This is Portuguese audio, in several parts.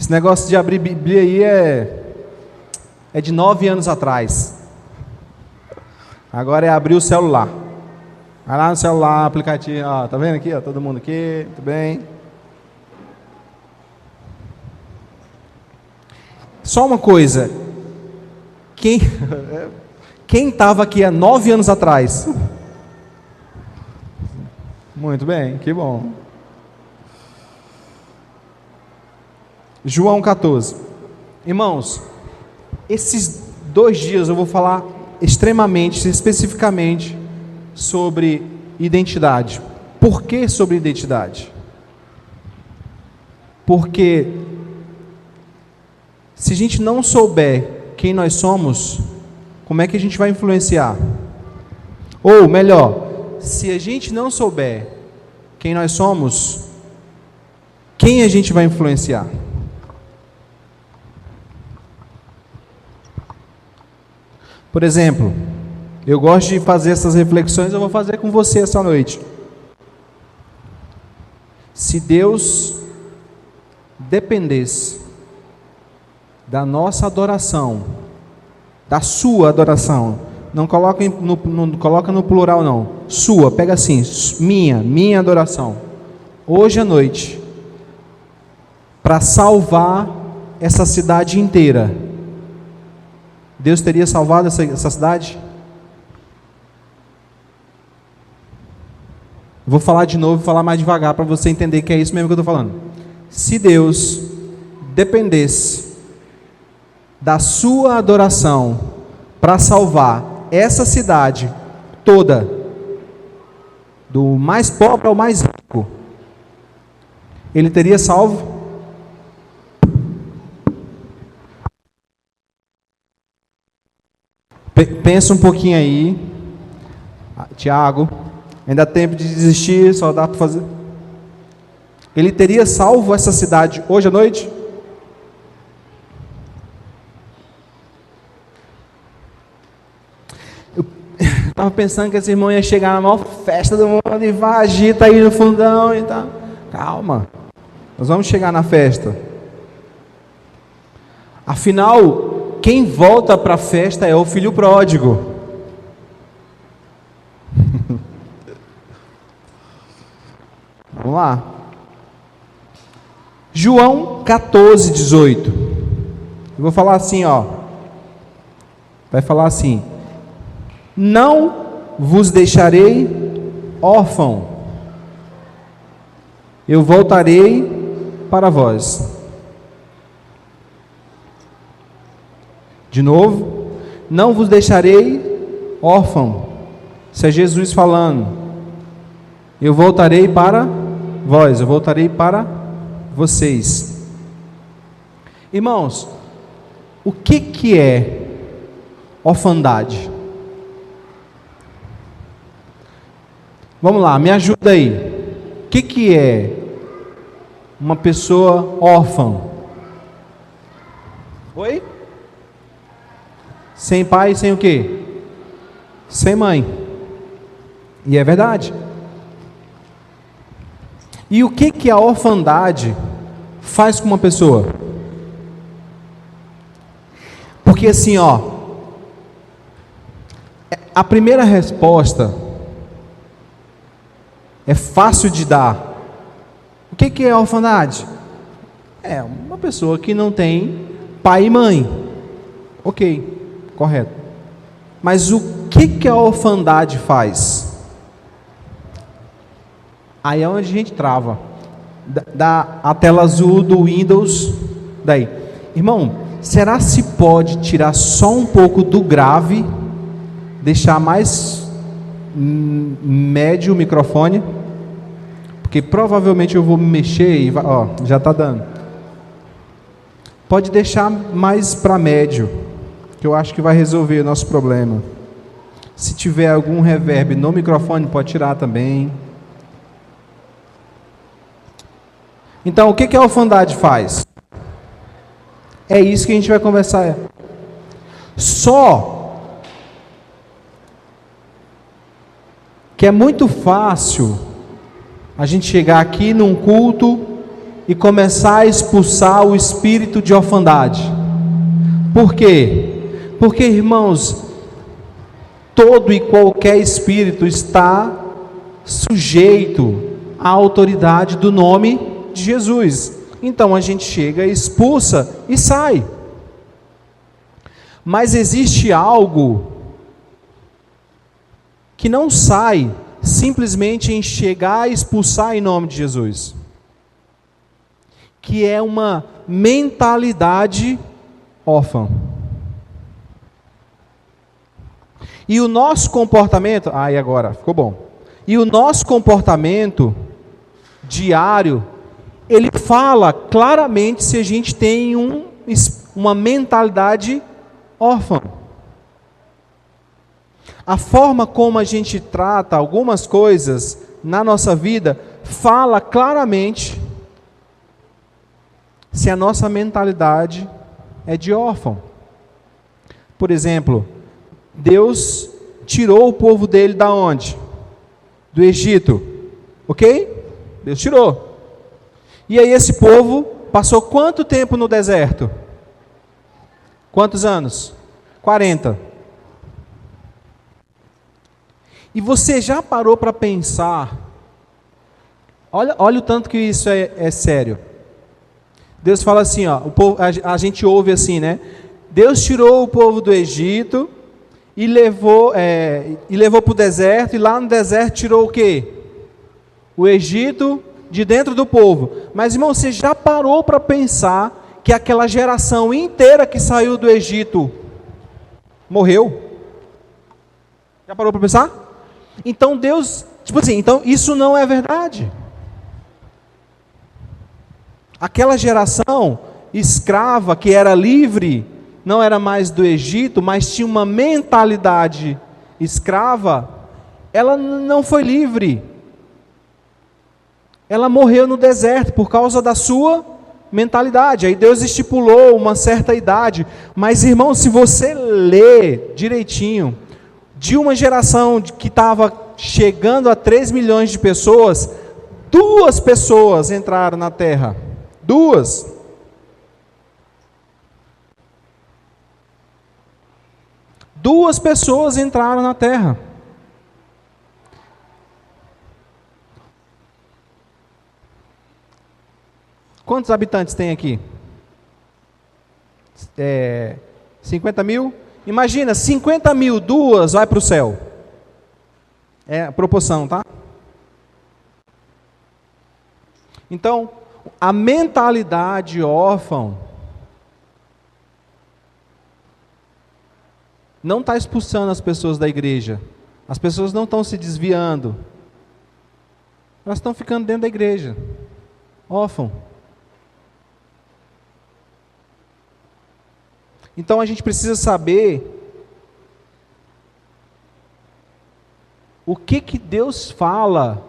Esse negócio de abrir Bíblia aí é de 9 anos atrás. Agora é abrir o celular. Vai lá no celular, aplicativo, ó, tá vendo aqui, ó, todo mundo aqui, tudo bem? Só uma coisa, quem estava aqui há 9 anos atrás? Muito bem, que bom. João 14. Irmãos, esses 2 dias eu vou falar extremamente, especificamente sobre identidade. Por que sobre identidade? Porque se a gente não souber quem nós somos, como é que a gente vai influenciar? Ou melhor, se a gente não souber quem nós somos, quem a gente vai influenciar? Por exemplo, eu gosto de fazer essas reflexões, eu vou fazer com você essa noite. Se Deus dependesse da nossa adoração, da sua adoração, não coloca no plural não, sua, pega assim, minha adoração, hoje à noite, para salvar essa cidade inteira, Deus teria salvado essa cidade? Vou falar de novo, falar mais devagar para você entender que é isso mesmo que eu estou falando. Se Deus dependesse da sua adoração para salvar essa cidade toda, do mais pobre ao mais rico, Ele teria salvo? Pensa um pouquinho aí, Tiago. Ainda há tempo de desistir, só dá para fazer. Ele teria salvo essa cidade hoje à noite? Eu estava pensando que esse irmão ia chegar na maior festa do mundo e vai, agita aí no fundão e tal. Calma, nós vamos chegar na festa. Afinal, quem volta para a festa é o filho pródigo. Vamos lá. João 14, 18. Eu vou falar assim, ó. Vai falar assim: não vos deixarei órfão, eu voltarei para vós. De novo, não vos deixarei órfão. Isso é Jesus falando. Eu voltarei para vós, eu voltarei para vocês. Irmãos, o que é orfandade? Vamos lá, me ajuda aí. O que é uma pessoa órfã? Oi? Sem pai, sem o quê? Sem mãe. E é verdade. E o que a orfandade faz com uma pessoa? Porque assim, ó, a primeira resposta é fácil de dar. O que é a orfandade? É uma pessoa que não tem pai e mãe. Ok, correto. Mas o que a orfandade faz? Aí é onde a gente trava. A tela azul do Windows. Daí, irmão, será se pode tirar só um pouco do grave, deixar mais médio o microfone? Porque provavelmente eu vou mexer e vai, ó, já está dando. Pode deixar mais para médio, que eu acho que vai resolver o nosso problema. Se tiver algum reverb no microfone, pode tirar também. Então, o que a orfandade faz? É isso que a gente vai conversar. Só que é muito fácil a gente chegar aqui num culto e começar a expulsar o espírito de orfandade. Por quê? Porque, irmãos, todo e qualquer espírito está sujeito à autoridade do nome de Jesus. Então a gente chega, expulsa e sai. Mas existe algo que não sai simplesmente em chegar e expulsar em nome de Jesus, que é uma mentalidade órfã. E o nosso comportamento, e agora, ficou bom. E o nosso comportamento diário, ele fala claramente se a gente tem uma mentalidade órfã. A forma como a gente trata algumas coisas na nossa vida fala claramente se a nossa mentalidade é de órfão. Por exemplo, Deus tirou o povo dele da onde? Do Egito. Ok? Deus tirou. E aí esse povo passou quanto tempo no deserto? Quantos anos? 40. E você já parou para pensar? Olha o tanto que isso é sério. Deus fala assim, ó, a gente ouve assim, né? Deus tirou o povo do Egito e levou para o deserto, e lá no deserto tirou o quê? O Egito de dentro do povo. Mas, irmão, você já parou para pensar que aquela geração inteira que saiu do Egito morreu? Já parou para pensar? Então Deus, então isso não é verdade. Aquela geração escrava que era livre, não era mais do Egito, mas tinha uma mentalidade escrava, ela não foi livre. Ela morreu no deserto por causa da sua mentalidade. Aí Deus estipulou uma certa idade. Mas, irmão, se você ler direitinho, de uma geração que estava chegando a 3 milhões de pessoas, 2 pessoas entraram na terra. 2. Duas pessoas entraram na terra. Quantos habitantes tem aqui? 50 mil? Imagina, 50 mil, 2 vai para o céu. É a proporção, tá? Então, a mentalidade órfã não está expulsando as pessoas da igreja. As pessoas não estão se desviando. Elas estão ficando dentro da igreja. Órfão. Então a gente precisa saber o que Deus fala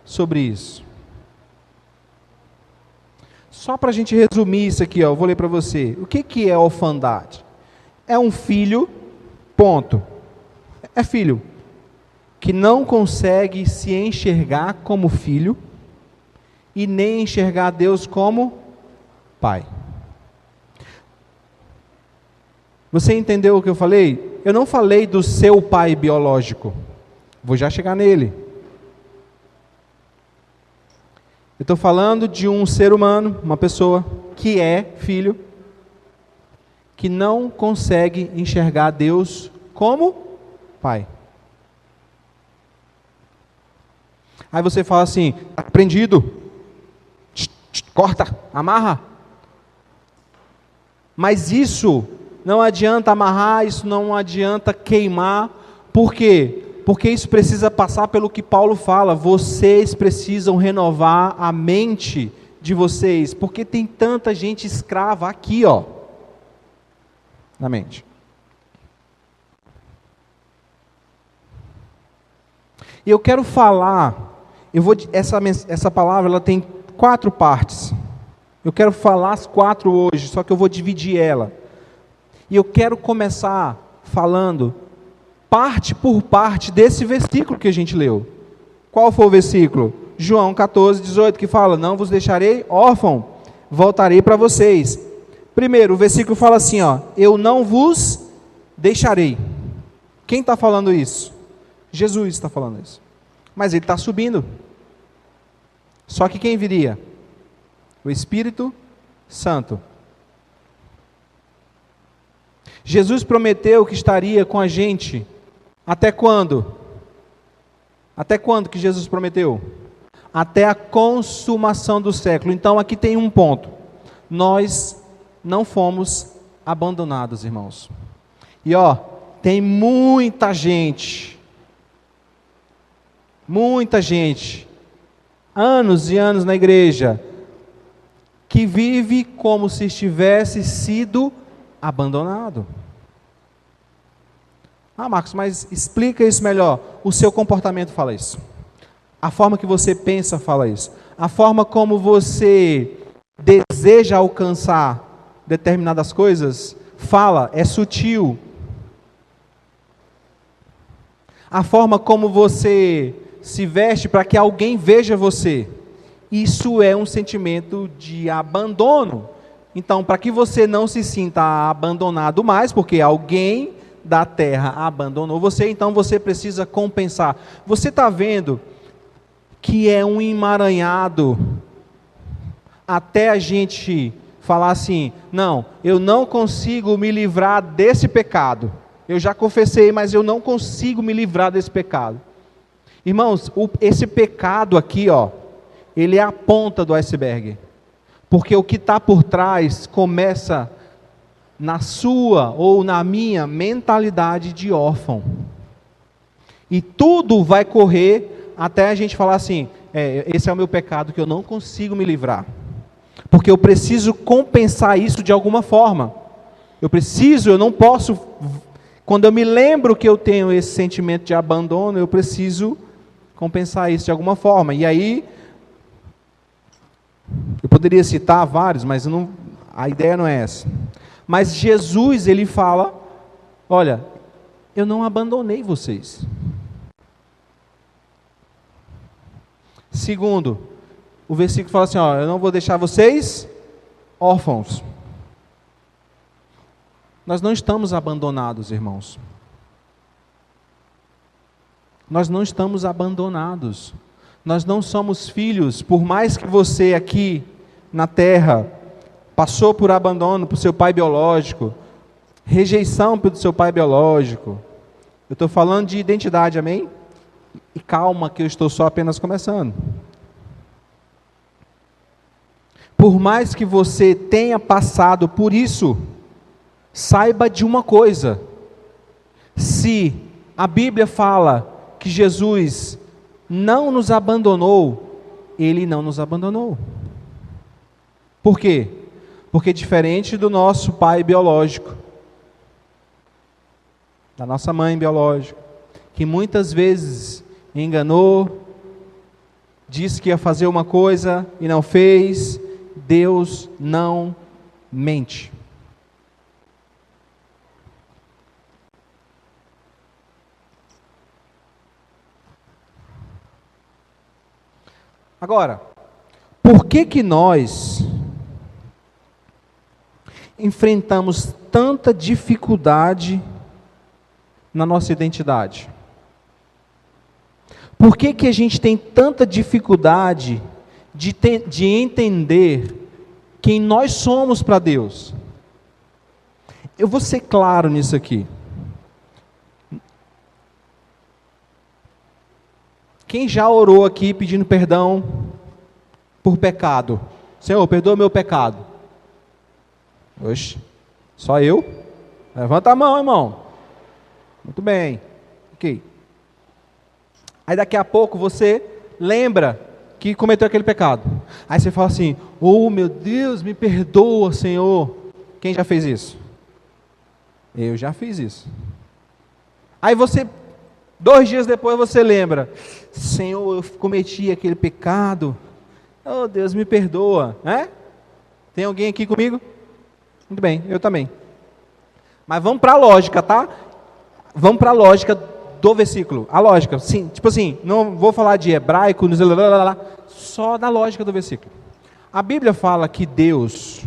sobre isso. Só para a gente resumir isso aqui, eu vou ler para você. O que é orfandade? É um filho, ponto. É filho que não consegue se enxergar como filho e nem enxergar Deus como pai. Você entendeu o que eu falei? Eu não falei do seu pai biológico. Vou já chegar nele. Eu estou falando de um ser humano, uma pessoa que é filho, que não consegue enxergar Deus como pai. Aí você fala assim, está prendido, corta, amarra. Mas isso não adianta amarrar, isso não adianta queimar. Por quê? Porque isso precisa passar pelo que Paulo fala. Vocês precisam renovar a mente de vocês. Porque tem tanta gente escrava aqui, ó, na mente. E eu quero falar, essa palavra ela tem 4 partes. Eu quero falar as 4 hoje, só que eu vou dividir ela. E eu quero começar falando parte por parte desse versículo que a gente leu. Qual foi o versículo? João 14:18, que fala: não vos deixarei órfão, voltarei para vocês. Primeiro, o versículo fala assim, ó: eu não vos deixarei. Quem está falando isso? Jesus está falando isso. Mas ele está subindo. Só que quem viria? O Espírito Santo. Jesus prometeu que estaria com a gente. Até quando? Até quando que Jesus prometeu? Até a consumação do século. Então aqui tem um ponto. Nós não fomos abandonados, irmãos. E ó, tem muita gente, anos e anos na igreja, que vive como se tivesse sido abandonado. Ah, Marcos, mas explica isso melhor. O seu comportamento fala isso. A forma que você pensa fala isso. A forma como você deseja alcançar determinadas coisas fala, é sutil. A forma como você se veste para que alguém veja você, isso é um sentimento de abandono. Então, para que você não se sinta abandonado mais, porque alguém da terra abandonou você, então você precisa compensar. Você está vendo que é um emaranhado até a gente falar assim: não, eu não consigo me livrar desse pecado. Eu já confessei, mas eu não consigo me livrar desse pecado. Irmãos, esse pecado aqui, ó, ele é a ponta do iceberg. Porque o que está por trás começa na sua ou na minha mentalidade de órfão. E tudo vai correr até a gente falar assim: esse é o meu pecado que eu não consigo me livrar. Porque eu preciso compensar isso de alguma forma. Eu não posso. Quando eu me lembro que eu tenho esse sentimento de abandono, eu preciso compensar isso de alguma forma. E aí, eu poderia citar vários, mas a ideia não é essa. Mas Jesus, ele fala: olha, eu não abandonei vocês. Segundo, o versículo fala assim, ó: eu não vou deixar vocês órfãos. Nós não estamos abandonados, irmãos. Nós não estamos abandonados. Nós não somos filhos. Por mais que você aqui na terra passou por abandono por seu pai biológico, rejeição pelo seu pai biológico. Eu estou falando de identidade, amém? E calma que eu estou só apenas começando. Por mais que você tenha passado por isso, saiba de uma coisa: se a Bíblia fala que Jesus não nos abandonou, Ele não nos abandonou. Por quê? Porque diferente do nosso pai biológico, da nossa mãe biológica, que muitas vezes enganou, disse que ia fazer uma coisa e não fez, Deus não mente. Agora, por que nós enfrentamos tanta dificuldade na nossa identidade? Por que a gente tem tanta dificuldade de entender quem nós somos para Deus? Eu vou ser claro nisso aqui. Quem já orou aqui pedindo perdão por pecado? Senhor, perdoa meu pecado. Oxe, só eu? Levanta a mão, irmão. Muito bem. Ok. Aí daqui a pouco você lembra que cometeu aquele pecado. Aí você fala assim: oh meu Deus, me perdoa, Senhor. Quem já fez isso? Eu já fiz isso. Aí você, 2 dias depois você lembra: Senhor, eu cometi aquele pecado. Oh Deus, me perdoa. Tem alguém aqui comigo? Muito bem, eu também. Mas vamos para a lógica, tá? Vamos para a lógica do versículo, a lógica, sim, tipo assim, não vou falar de hebraico, só da lógica do versículo. A Bíblia fala que Deus,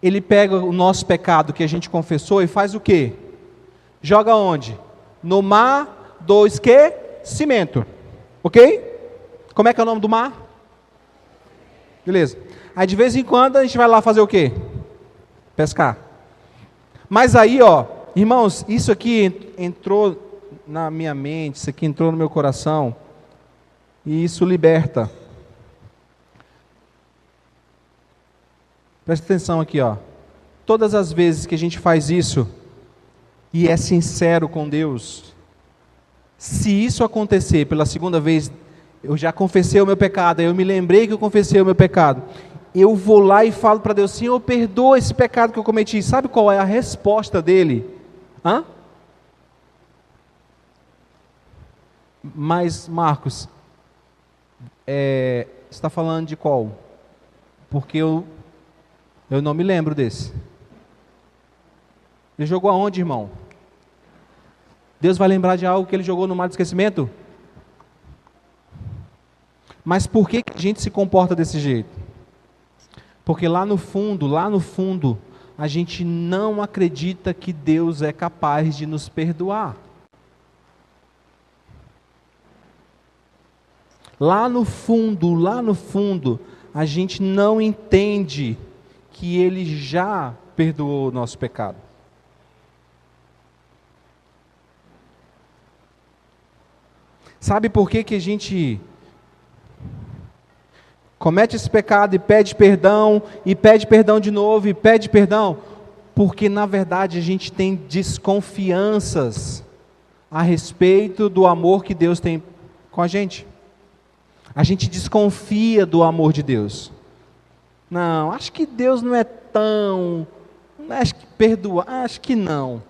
Ele pega o nosso pecado que a gente confessou e faz o quê? Joga onde? No mar do esquecimento, ok? Como é que é o nome do mar? Beleza. Aí de vez em quando a gente vai lá fazer o quê? Pescar. Mas aí, ó, irmãos, isso aqui entrou na minha mente, isso aqui entrou no meu coração, e isso liberta. Presta atenção aqui, ó. Todas as vezes que a gente faz isso, e é sincero com Deus, se isso acontecer pela segunda vez, eu já confessei o meu pecado, eu me lembrei que eu confessei o meu pecado, eu vou lá e falo para Deus, Senhor, perdoa esse pecado que eu cometi. Sabe qual é a resposta dele? Hã? Mas, Marcos, você está falando de qual? Porque eu não me lembro desse. Ele jogou aonde, irmão? Deus vai lembrar de algo que ele jogou no mar do esquecimento? Mas por que a gente se comporta desse jeito? Porque lá no fundo, a gente não acredita que Deus é capaz de nos perdoar. Lá no fundo, a gente não entende que Ele já perdoou o nosso pecado. Sabe por que a gente comete esse pecado e pede perdão de novo e pede perdão? Porque na verdade a gente tem desconfianças a respeito do amor que Deus tem com a gente. A gente desconfia do amor de Deus. Não, acho que Deus não é tão, acho que perdoa, acho que não.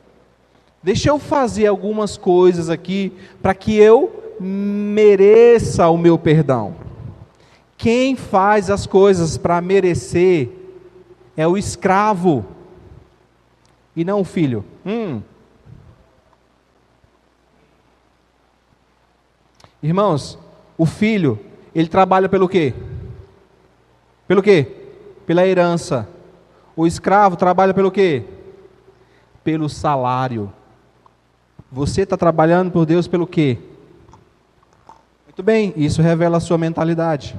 Deixa eu fazer algumas coisas aqui para que eu mereça o meu perdão. Quem faz as coisas para merecer é o escravo e não o filho. Irmãos, o filho, ele trabalha pelo quê? Pelo quê? Pela herança. O escravo trabalha pelo quê? Pelo salário. Você está trabalhando por Deus pelo quê? Muito bem, isso revela a sua mentalidade.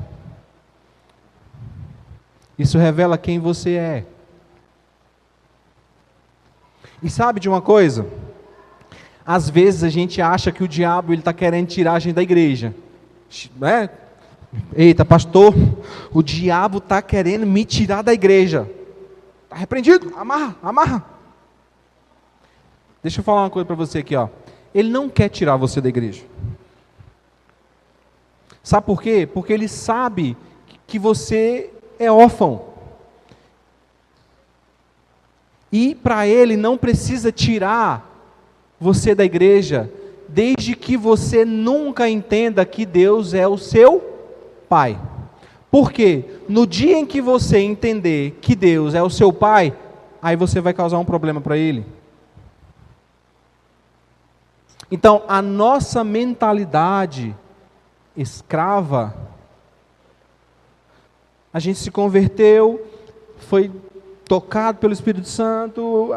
Isso revela quem você é. E sabe de uma coisa? Às vezes a gente acha que o diabo está querendo tirar a gente da igreja. Né? Eita, pastor, o diabo está querendo me tirar da igreja. Está repreendido? Amarra, amarra. Deixa eu falar uma coisa para você aqui, ó. Ele não quer tirar você da igreja. Sabe por quê? Porque ele sabe que você é órfão. E para ele não precisa tirar você da igreja, desde que você nunca entenda que Deus é o seu Pai. Por quê? No dia em que você entender que Deus é o seu Pai, aí você vai causar um problema para Ele. Então, a nossa mentalidade escrava, a gente se converteu, foi tocado pelo Espírito Santo,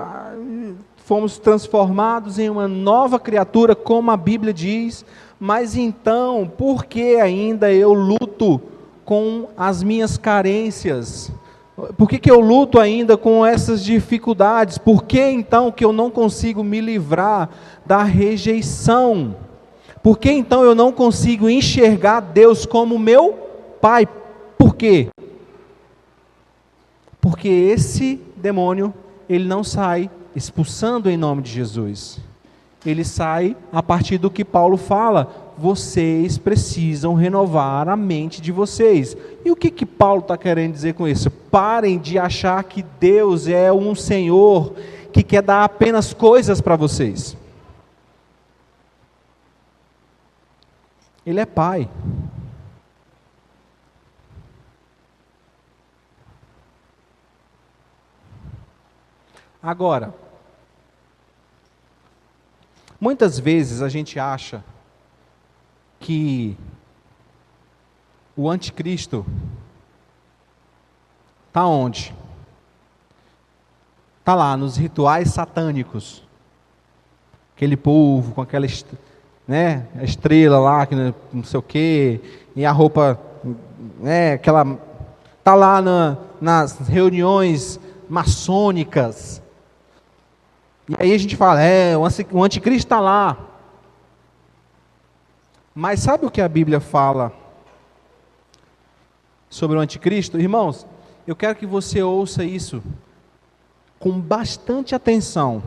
fomos transformados em uma nova criatura, como a Bíblia diz, mas então, por que ainda eu luto com as minhas carências? Por que eu luto ainda com essas dificuldades? Por que então que eu não consigo me livrar da rejeição? Por que então eu não consigo enxergar Deus como meu Pai? Por quê? Porque esse demônio, ele não sai expulsando em nome de Jesus. Ele sai a partir do que Paulo fala. Vocês precisam renovar a mente de vocês. E o que Paulo está querendo dizer com isso? Parem de achar que Deus é um Senhor que quer dar apenas coisas para vocês. Ele é Pai. Agora, Muitas vezes a gente acha que o anticristo está onde? Está lá nos rituais satânicos. Aquele povo com aquela a estrela lá, que não sei o quê, e a roupa, aquela... Está lá nas reuniões maçônicas. E aí a gente fala, o anticristo está lá. Mas sabe o que a Bíblia fala sobre o anticristo? Irmãos, eu quero que você ouça isso com bastante atenção.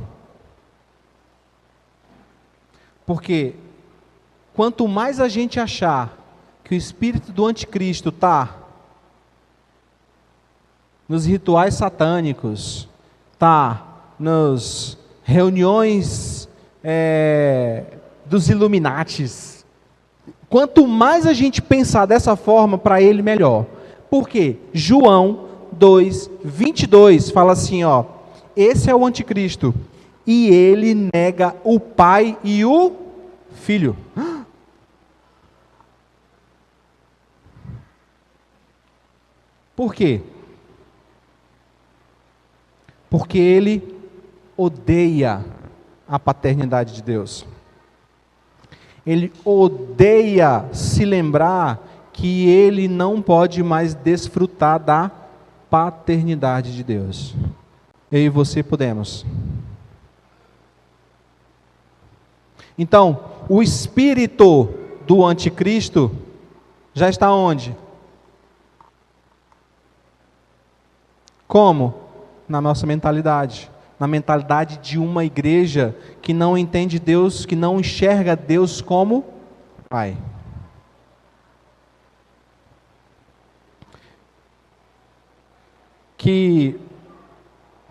Porque quanto mais a gente achar que o espírito do anticristo está nos rituais satânicos, está nas reuniões dos Illuminatis, quanto mais a gente pensar dessa forma, para ele melhor. Por quê? João 2:22 fala assim, esse é o anticristo, e ele nega o Pai e o Filho. Por quê? Porque ele odeia a paternidade de Deus. Ele odeia se lembrar que ele não pode mais desfrutar da paternidade de Deus. Eu e você podemos. Então, o espírito do anticristo já está onde? Como? Na nossa mentalidade. Na mentalidade de uma igreja que não entende Deus, que não enxerga Deus como Pai. Que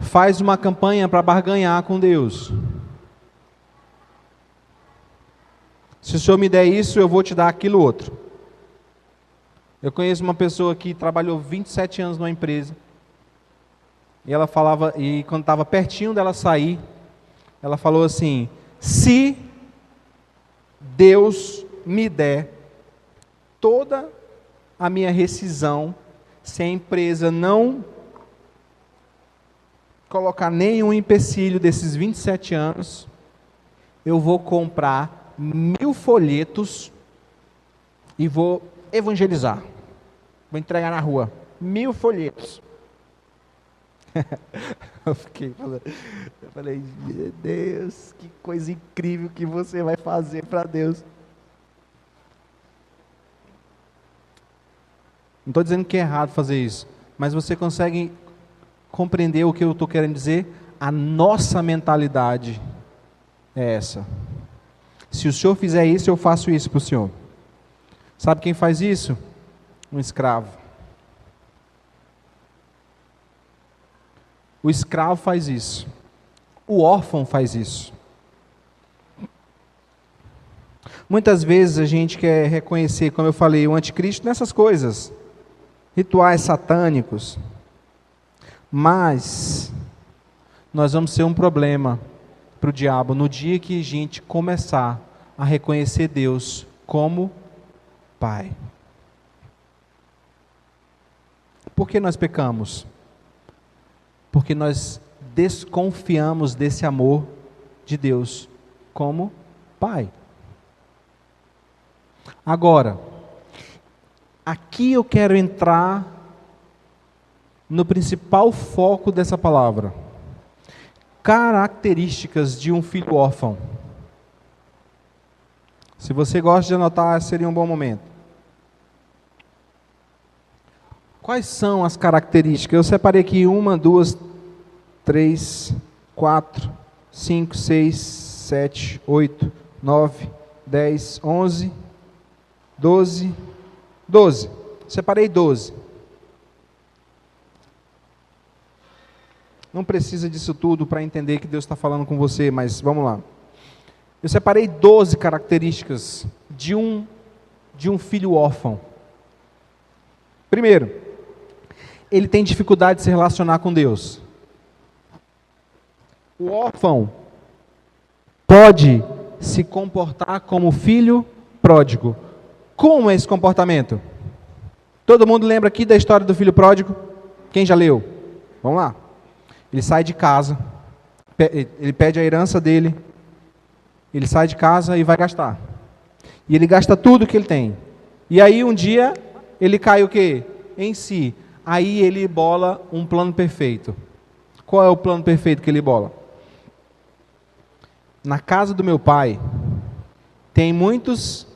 faz uma campanha para barganhar com Deus. Se o Senhor me der isso, eu vou te dar aquilo outro. Eu conheço uma pessoa que trabalhou 27 anos numa empresa. E ela falava, e quando estava pertinho dela sair, ela falou assim: se Deus me der toda a minha rescisão, se a empresa não colocar nenhum empecilho desses 27 anos, eu vou comprar 1000 folhetos e vou evangelizar. Vou entregar na rua 1000 folhetos. Eu falei, meu Deus, que coisa incrível que você vai fazer para Deus. Não estou dizendo que é errado fazer isso, mas você consegue compreender o que eu estou querendo dizer? A nossa mentalidade é essa. Se o Senhor fizer isso, eu faço isso para o Senhor. Sabe quem faz isso? Um escravo. O escravo faz isso. O órfão faz isso. Muitas vezes a gente quer reconhecer, como eu falei, o anticristo nessas coisas, rituais satânicos. Mas nós vamos ser um problema para o diabo no dia que a gente começar a reconhecer Deus como Pai. Por que nós pecamos? Porque nós desconfiamos desse amor de Deus como Pai. Agora, aqui eu quero entrar no principal foco dessa palavra. Características de um filho órfão. Se você gosta de anotar, seria um bom momento. Quais são as características? Eu separei aqui 1, 2, 3, 4, 5, 6, 7, 8, 9, 10, 11, 12, 12. Separei 12. Não precisa disso tudo para entender que Deus está falando com você, mas vamos lá. Eu separei 12 características de um filho órfão. Primeiro, ele tem dificuldade de se relacionar com Deus. O órfão pode se comportar como filho pródigo. Como é esse comportamento? Todo mundo lembra aqui da história do filho pródigo? Quem já leu? Vamos lá. Ele sai de casa, ele pede a herança dele, ele sai de casa e vai gastar. E ele gasta tudo que ele tem. E aí um dia ele cai o quê? Em si. Aí ele bola um plano perfeito. Qual é o plano perfeito que ele bola? Na casa do meu pai tem muitos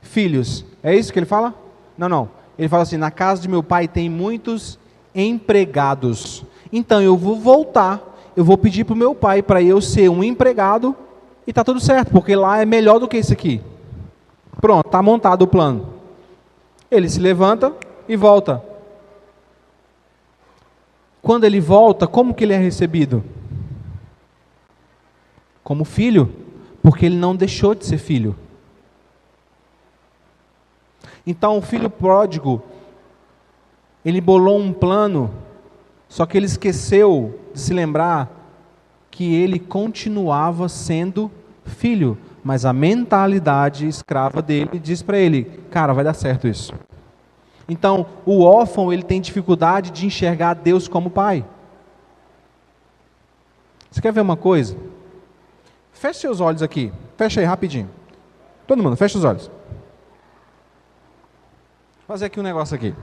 filhos. É isso que ele fala? Não. Ele fala assim, na casa de meu pai tem muitos empregados. Então eu vou voltar, eu vou pedir para o meu pai para eu ser um empregado e está tudo certo, porque lá é melhor do que isso aqui. Pronto, está montado o plano. Ele se levanta e volta. Quando ele volta, como que ele é recebido? Como filho, porque ele não deixou de ser filho. Então o filho pródigo, ele bolou um plano, só que ele esqueceu de se lembrar que ele continuava sendo filho, mas a mentalidade escrava dele diz para ele, cara, vai dar certo isso. Então, o órfão, ele tem dificuldade de enxergar Deus como pai. Você quer ver uma coisa? Feche seus olhos aqui, fecha aí rapidinho. Todo mundo, fecha os olhos. Vou fazer aqui um negócio aqui.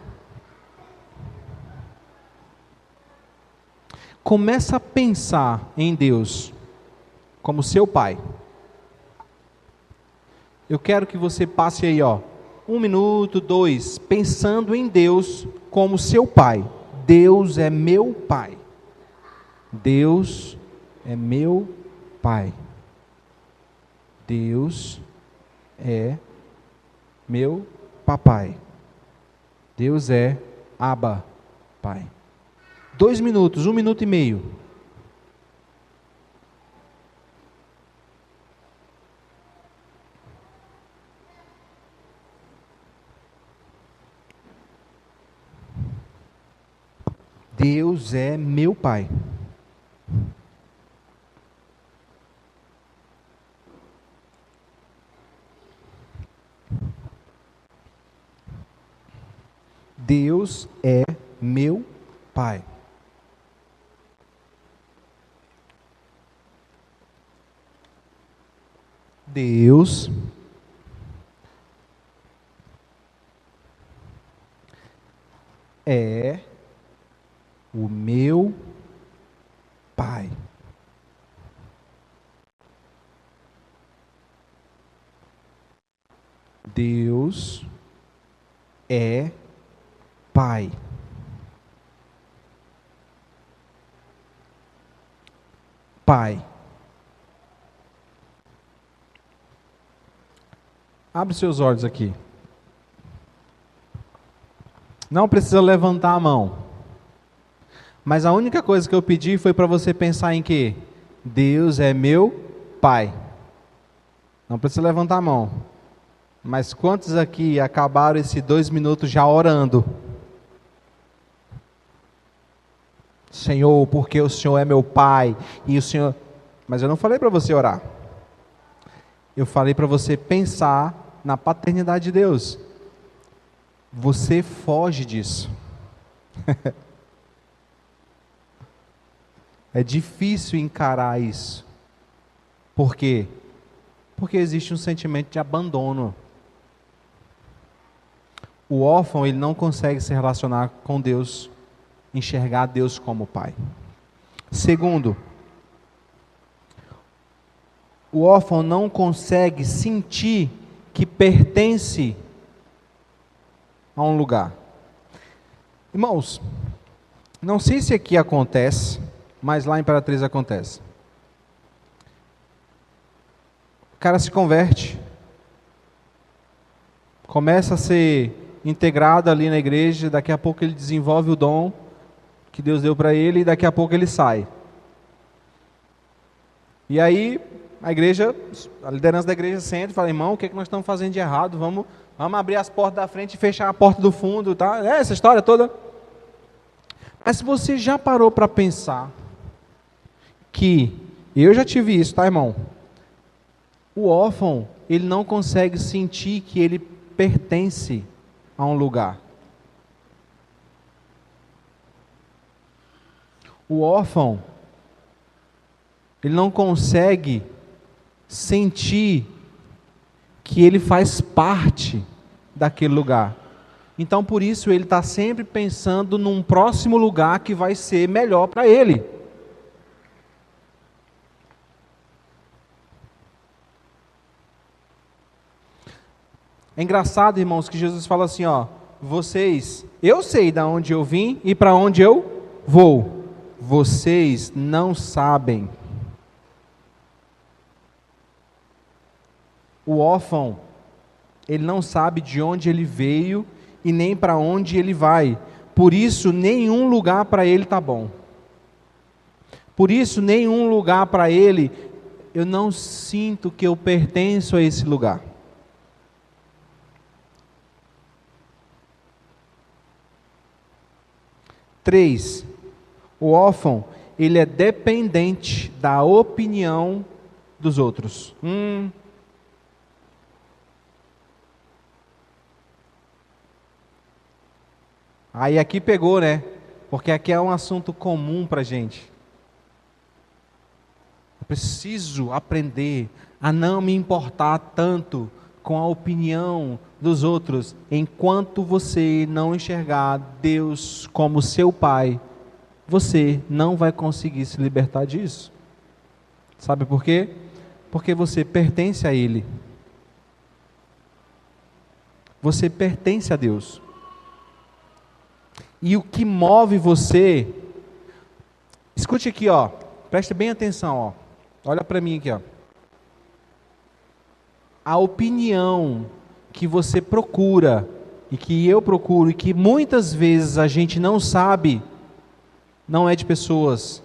Começa a pensar em Deus como seu pai. Eu quero que você passe aí, 1 minuto, 2, pensando em Deus como seu pai. Deus é meu pai. Deus é meu pai. Deus é meu papai. Deus é Abba, pai. 2 minutos, 1 minuto e meio. Deus é meu pai. Deus é meu pai. Deus é o meu pai. Deus é pai. Pai. Abre seus olhos aqui. Não precisa levantar a mão. Mas a única coisa que eu pedi foi para você pensar em que Deus é meu pai. Não precisa levantar a mão. Mas quantos aqui acabaram esses 2 minutos já orando? Senhor, porque o Senhor é meu pai e o Senhor... Mas eu não falei para você orar. Eu falei para você pensar na paternidade de Deus. Você foge disso. É difícil encarar isso. Por quê? Porque existe um sentimento de abandono. O órfão, ele não consegue se relacionar com Deus, enxergar Deus como pai. Segundo, o órfão não consegue sentir que pertence a um lugar. Irmãos, não sei se aqui acontece, mas lá em Imperatriz acontece. O cara se converte, começa a ser integrado ali na igreja, daqui a pouco ele desenvolve o dom que Deus deu para ele e daqui a pouco ele sai. E aí a liderança da igreja senta e fala, irmão, o que é que nós estamos fazendo de errado? Vamos abrir as portas da frente e fechar a porta do fundo, tá? É essa história toda. Mas se você já parou para pensar que, eu já tive isso, tá, irmão? O órfão, ele não consegue sentir que ele pertence a um lugar. O órfão, ele não consegue sentir que ele faz parte daquele lugar. Então, por isso, ele está sempre pensando num próximo lugar que vai ser melhor para ele. É engraçado, irmãos, que Jesus fala assim, ó, eu sei de onde eu vim e para onde eu vou. Vocês não sabem. O órfão, ele não sabe de onde ele veio e nem para onde ele vai. Por isso, nenhum lugar para ele está bom. Por isso, nenhum lugar para ele, eu não sinto que eu pertenço a esse lugar. Três, o órfão, ele é dependente da opinião dos outros. Aí aqui pegou, né? Porque aqui é um assunto comum para a gente. Eu preciso aprender a não me importar tanto com a opinião dos outros, enquanto você não enxergar Deus como seu Pai, você não vai conseguir se libertar disso. Sabe por quê? Porque você pertence a Ele. Você pertence a Deus. E o que move você, escute aqui, ó, preste bem atenção, ó, olha para mim aqui, ó. A opinião que você procura, e que eu procuro, e que muitas vezes a gente não sabe, não é de pessoas,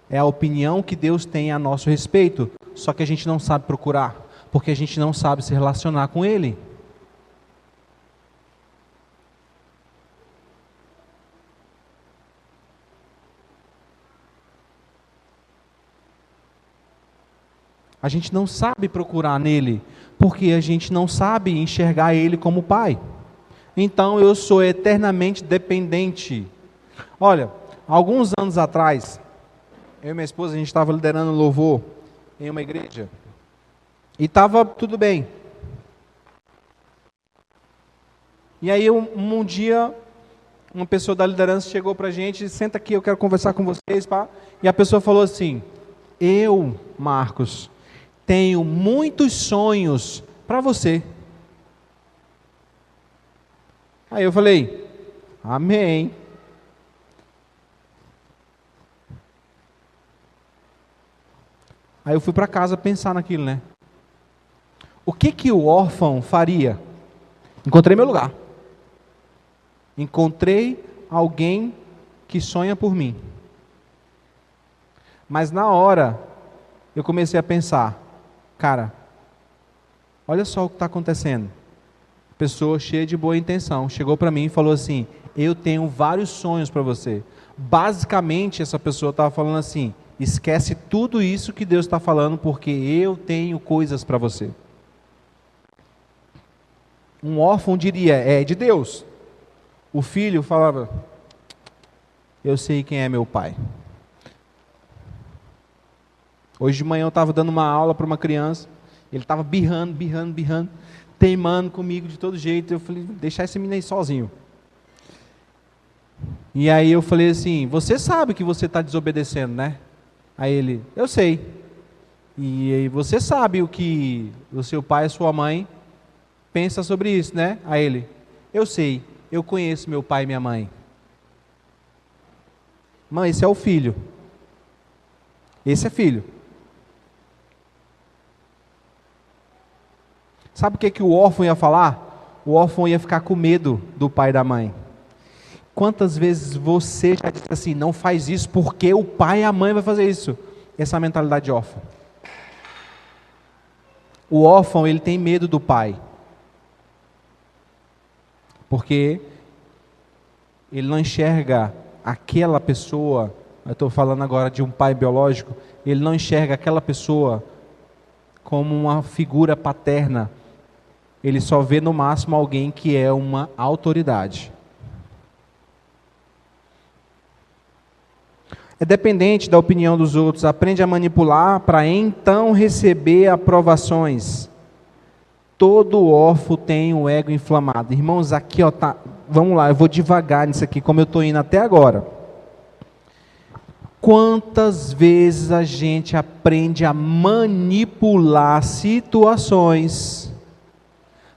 é a opinião que Deus tem a nosso respeito, só que a gente não sabe procurar, porque a gente não sabe se relacionar com Ele. A gente não sabe procurar nele, porque a gente não sabe enxergar ele como Pai. Então eu sou eternamente dependente. Olha, alguns anos atrás, eu e minha esposa, a gente estava liderando louvor em uma igreja, e estava tudo bem. E aí um dia, uma pessoa da liderança chegou para a gente, senta aqui, eu quero conversar com vocês, pá. E a pessoa falou assim, Marcos, tenho muitos sonhos para você. Aí eu falei, amém. Aí eu fui para casa pensar naquilo, né? O que o órfão faria? Encontrei meu lugar. Encontrei alguém que sonha por mim. Mas na hora, eu comecei a pensar, cara, olha só o que está acontecendo. Pessoa cheia de boa intenção, chegou para mim e falou assim, eu tenho vários sonhos para você. Basicamente, essa pessoa estava falando assim, esquece tudo isso que Deus está falando, porque eu tenho coisas para você. Um órfão diria, é de Deus. O filho falava, eu sei quem é meu pai. Hoje de manhã eu estava dando uma aula para uma criança, ele estava birrando, teimando comigo de todo jeito. Eu falei, deixar esse menino aí sozinho. E aí eu falei assim, você sabe que você está desobedecendo, né? Aí ele, eu sei. E aí você sabe o que o seu pai e sua mãe pensa sobre isso, né? Aí ele, eu sei, eu conheço meu pai e minha mãe. Mãe, esse é o filho. Esse é filho. Sabe o que o órfão ia falar? O órfão ia ficar com medo do pai e da mãe. Quantas vezes você já disse assim, não faz isso porque o pai e a mãe vão fazer isso? Essa é a mentalidade de órfão. O órfão, ele tem medo do pai. Porque ele não enxerga aquela pessoa, eu estou falando agora de um pai biológico, ele não enxerga aquela pessoa como uma figura paterna. Ele só vê no máximo alguém que é uma autoridade. É dependente da opinião dos outros, aprende a manipular para então receber aprovações. Todo órfão tem o ego inflamado. Irmãos, aqui ó, tá, vamos lá, eu vou devagar nisso aqui, como eu estou indo até agora. Quantas vezes a gente aprende a manipular situações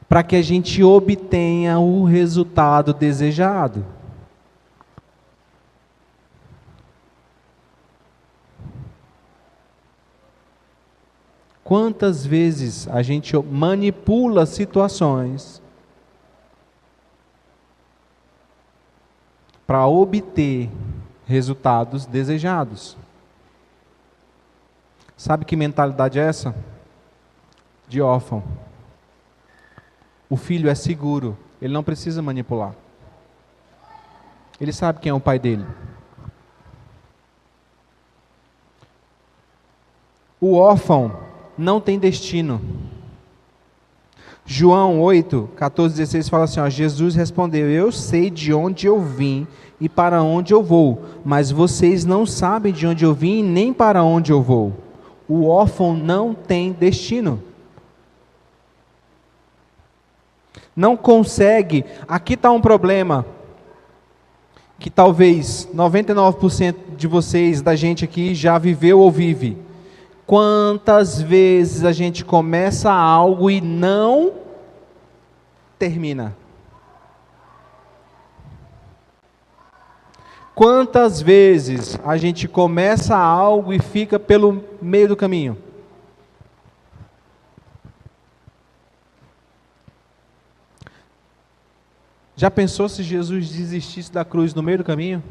para que a gente obtenha o resultado desejado? Quantas vezes a gente manipula situações para obter resultados desejados? Sabe que mentalidade é essa? De órfão. O filho é seguro, ele não precisa manipular. Ele sabe quem é o pai dele. O órfão não tem destino. João 8, 14, 16 fala assim, ó, Jesus respondeu, eu sei de onde eu vim e para onde eu vou, mas vocês não sabem de onde eu vim nem para onde eu vou. O órfão não tem destino. Não consegue. Aqui está um problema que talvez 99% de vocês, da gente aqui, já viveu ou vive. Quantas vezes a gente começa algo e não termina? Quantas vezes a gente começa algo e fica pelo meio do caminho? Já pensou se Jesus desistisse da cruz no meio do caminho?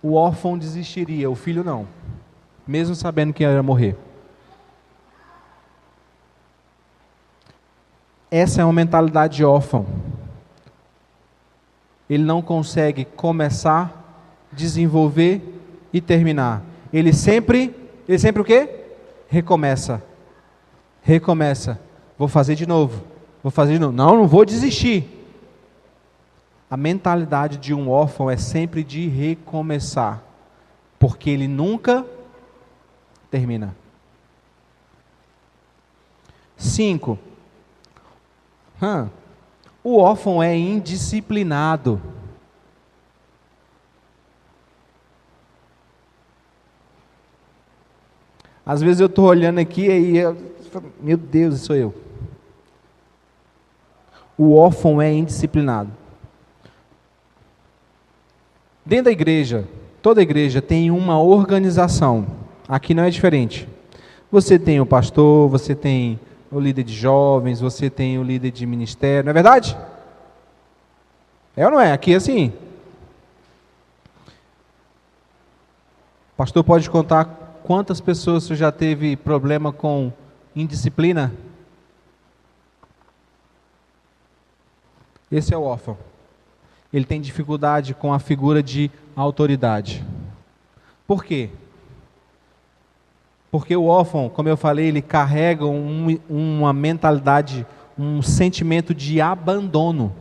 O órfão desistiria, o filho não, mesmo sabendo que ia morrer. Essa é uma mentalidade de órfão. Ele não consegue começar, desenvolver e terminar. Ele sempre o quê? Recomeça. Vou fazer de novo. Não vou desistir. A mentalidade de um órfão é sempre de recomeçar, porque ele nunca termina. 5. O órfão é indisciplinado. Às vezes eu estou olhando aqui e meu Deus, sou eu. O órfão é indisciplinado. Dentro da igreja, toda igreja tem uma organização. Aqui não é diferente. Você tem o pastor, você tem o líder de jovens, você tem o líder de ministério, não é verdade? É ou não é? Aqui é assim. O pastor pode contar quantas pessoas você já teve problema com indisciplina? Esse é o órfão. Ele tem dificuldade com a figura de autoridade. Por quê? Porque o órfão, como eu falei, ele carrega uma mentalidade, um sentimento de abandono.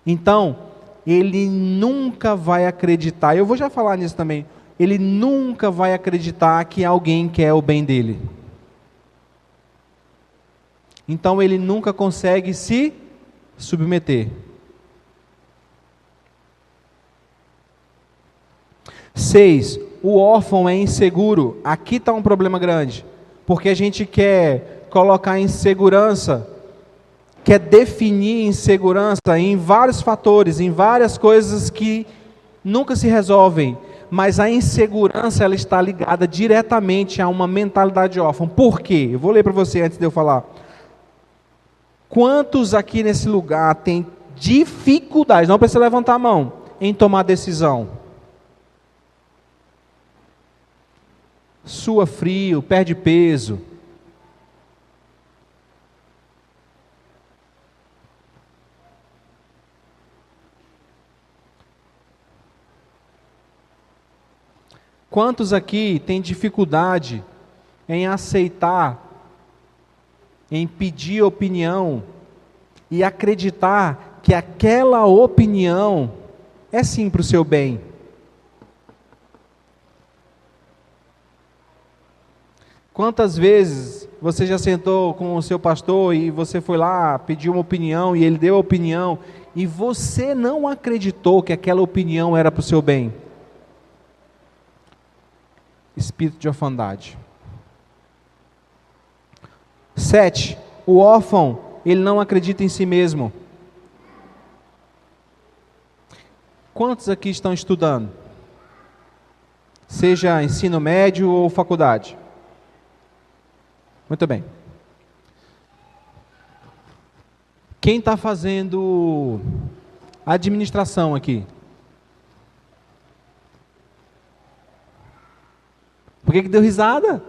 Então, ele nunca vai acreditar, eu vou já falar nisso também, ele nunca vai acreditar que alguém quer o bem dele. Então, ele nunca consegue se submeter. 6. O órfão é inseguro. Aqui está um problema grande, porque a gente quer colocar insegurança, quer definir insegurança em vários fatores, em várias coisas que nunca se resolvem, mas a insegurança ela está ligada diretamente a uma mentalidade órfã. Por quê? Eu vou ler para você antes de eu falar. Quantos aqui nesse lugar têm dificuldade, não precisa levantar a mão, em tomar decisão? Sua frio, perde peso. Quantos aqui têm dificuldade em aceitar, em pedir opinião e acreditar que aquela opinião é sim para o seu bem? Quantas vezes você já sentou com o seu pastor e você foi lá, pediu uma opinião e ele deu a opinião e você não acreditou que aquela opinião era para o seu bem? Espírito de orfandade. 7. O órfão, ele não acredita em si mesmo. Quantos aqui estão estudando? Seja ensino médio ou faculdade? Muito bem. Quem está fazendo administração aqui? Por que deu risada?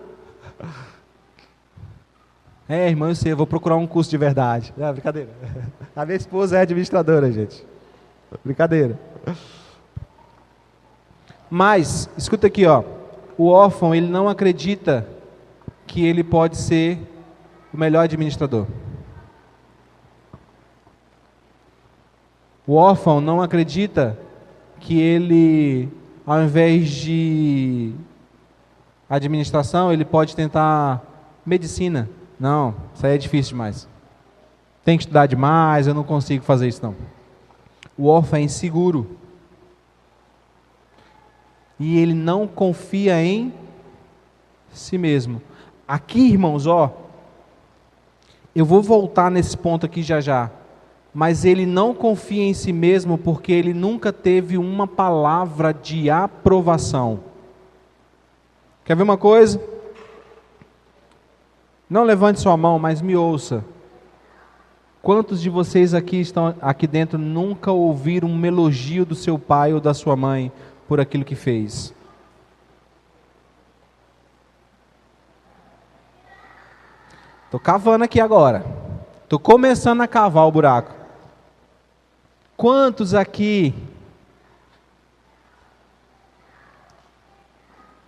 Irmão, eu sei, eu vou procurar um curso de verdade. Não, brincadeira. A minha esposa é administradora, gente. Brincadeira. Mas, escuta aqui, ó. O órfão, ele não acredita que ele pode ser o melhor administrador. O órfão não acredita que ele, ao invés de administração, ele pode tentar medicina. Não, isso aí é difícil demais. Tem que estudar demais, eu não consigo fazer isso não. O órfão é inseguro. E ele não confia em si mesmo. Aqui, irmãos, ó, eu vou voltar nesse ponto aqui já já, mas ele não confia em si mesmo porque ele nunca teve uma palavra de aprovação. Quer ver uma coisa? Não levante sua mão, mas me ouça. Quantos de vocês aqui estão aqui dentro nunca ouviram um elogio do seu pai ou da sua mãe por aquilo que fez? Estou cavando aqui agora. Estou começando a cavar o buraco. Quantos aqui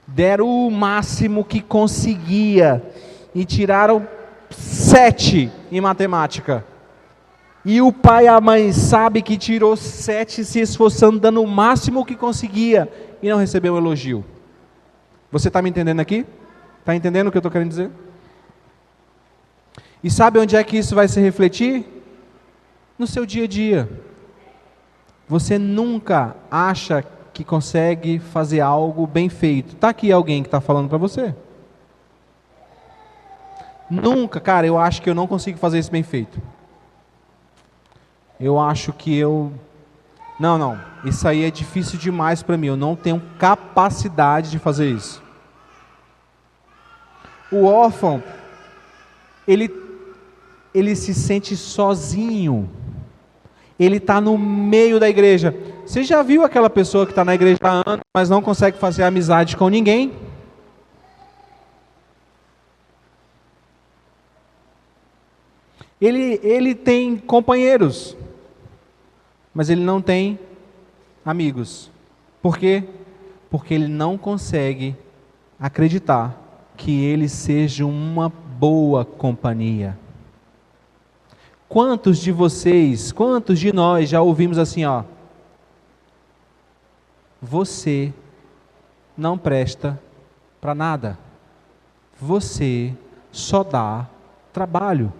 deram o máximo que conseguia e tiraram 7 em matemática? E o pai e a mãe sabe que tirou 7 se esforçando, dando o máximo que conseguia e não recebeu um elogio. Você está me entendendo aqui? Está entendendo o que eu estou querendo dizer? E sabe onde é que isso vai se refletir? No seu dia a dia. Você nunca acha que consegue fazer algo bem feito. Está aqui alguém que está falando para você. Nunca, cara, eu acho que eu não consigo fazer isso bem feito. Eu acho que eu... Não, isso aí é difícil demais para mim, eu não tenho capacidade de fazer isso. O órfão, ele se sente sozinho, ele está no meio da igreja. Você já viu aquela pessoa que está na igreja há anos, mas não consegue fazer amizade com ninguém? Ele tem companheiros, mas ele não tem amigos. Por quê? Porque ele não consegue acreditar que ele seja uma boa companhia. Quantos de vocês, quantos de nós já ouvimos assim, ó: você não presta para nada. Você só dá trabalho.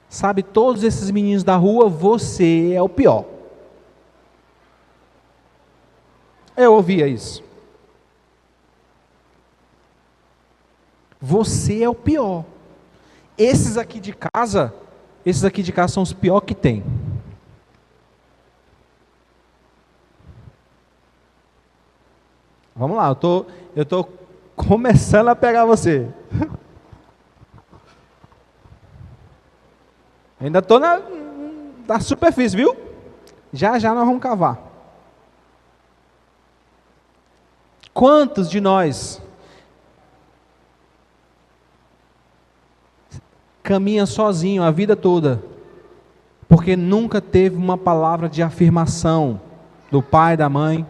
Sabe, todos esses meninos da rua, você é o pior. Eu ouvia isso. Você é o pior. Esses aqui de casa são os piores que tem. Vamos lá, eu tô começando a pegar você. Ainda estou na superfície, viu? Já nós vamos cavar. Quantos de nós caminha sozinho a vida toda, porque nunca teve uma palavra de afirmação do pai, da mãe?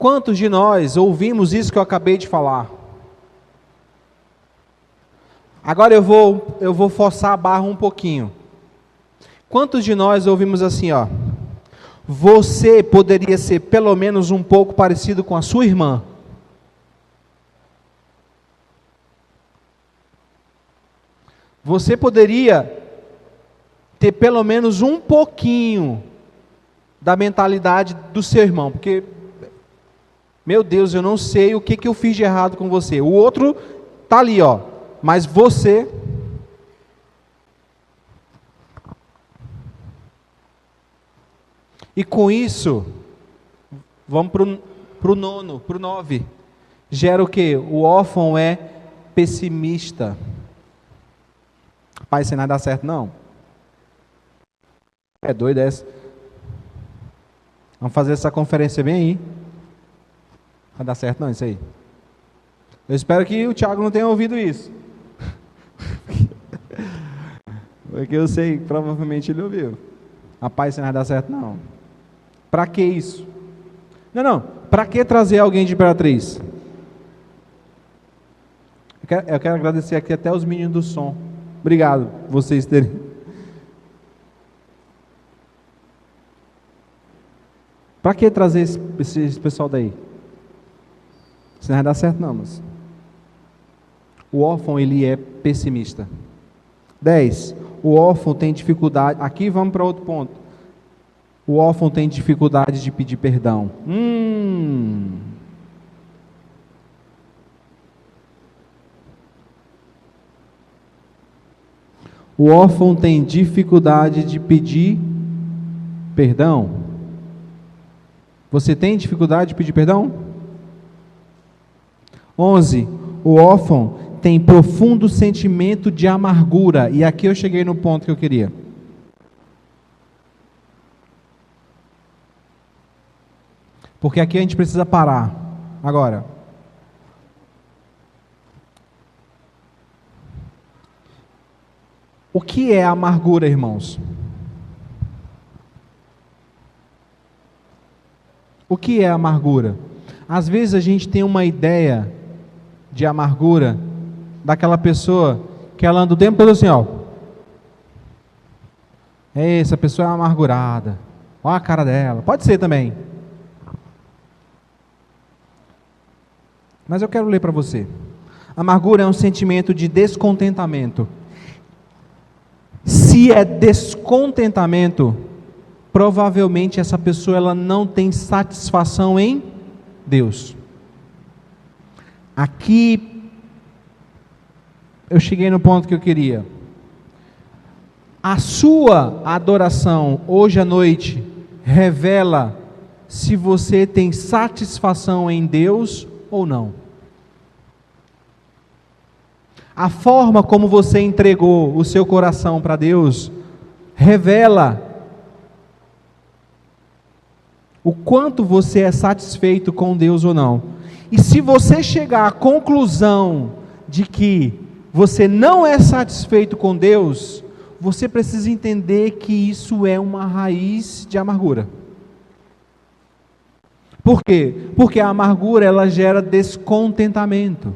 Quantos de nós ouvimos isso que eu acabei de falar? Agora eu vou forçar a barra um pouquinho. Quantos de nós ouvimos assim, ó? Você poderia ser pelo menos um pouco parecido com a sua irmã. Você poderia ter pelo menos um pouquinho da mentalidade do seu irmão, porque, meu Deus, eu não sei o que eu fiz de errado com você. O outro tá ali, ó, mas você... E com isso, vamos para o 9, para o 9. Gera o quê? O órfão é pessimista. Pai, isso não vai dar certo, não. É doido essa. Vamos fazer essa conferência bem aí. Vai dar certo não, isso aí. Eu espero que o Thiago não tenha ouvido isso. Porque eu sei, provavelmente ele ouviu. Rapaz, isso não vai dar certo não. Para que isso? Não. Para que trazer alguém de Imperatriz? Eu quero agradecer aqui até os meninos do som. Obrigado, vocês terem. Para que trazer esse pessoal daí? Isso não vai dar certo não, mas... O órfão, ele é pessimista. 10. O órfão tem dificuldade... Aqui vamos para outro ponto. O órfão tem dificuldade de pedir perdão. O órfão tem dificuldade de pedir perdão. Você tem dificuldade de pedir perdão? 11. O órfão tem profundo sentimento de amargura. E aqui eu cheguei no ponto que eu queria. Porque aqui a gente precisa parar. Agora. O que é amargura, irmãos? O que é amargura? Às vezes a gente tem uma ideia de amargura daquela pessoa que ela anda o tempo todo assim, ó. Essa pessoa é amargurada. Olha a cara dela. Pode ser também. Mas eu quero ler para você. Amargura é um sentimento de descontentamento. Se é descontentamento, provavelmente essa pessoa ela não tem satisfação em Deus. Aqui eu cheguei no ponto que eu queria. A sua adoração hoje à noite revela se você tem satisfação em Deus ou não. A forma como você entregou o seu coração para Deus revela o quanto você é satisfeito com Deus ou não. E se você chegar à conclusão de que você não é satisfeito com Deus, você precisa entender que isso é uma raiz de amargura. Por quê? Porque a amargura ela gera descontentamento.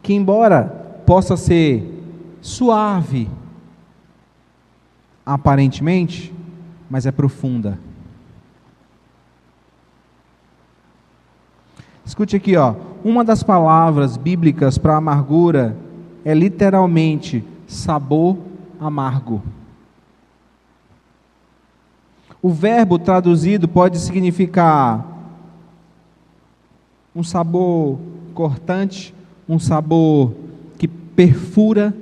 Que embora possa ser suave, aparentemente, mas é profunda. Escute aqui, ó. Uma das palavras bíblicas para amargura é literalmente sabor amargo. O verbo traduzido pode significar um sabor cortante, um sabor que perfura.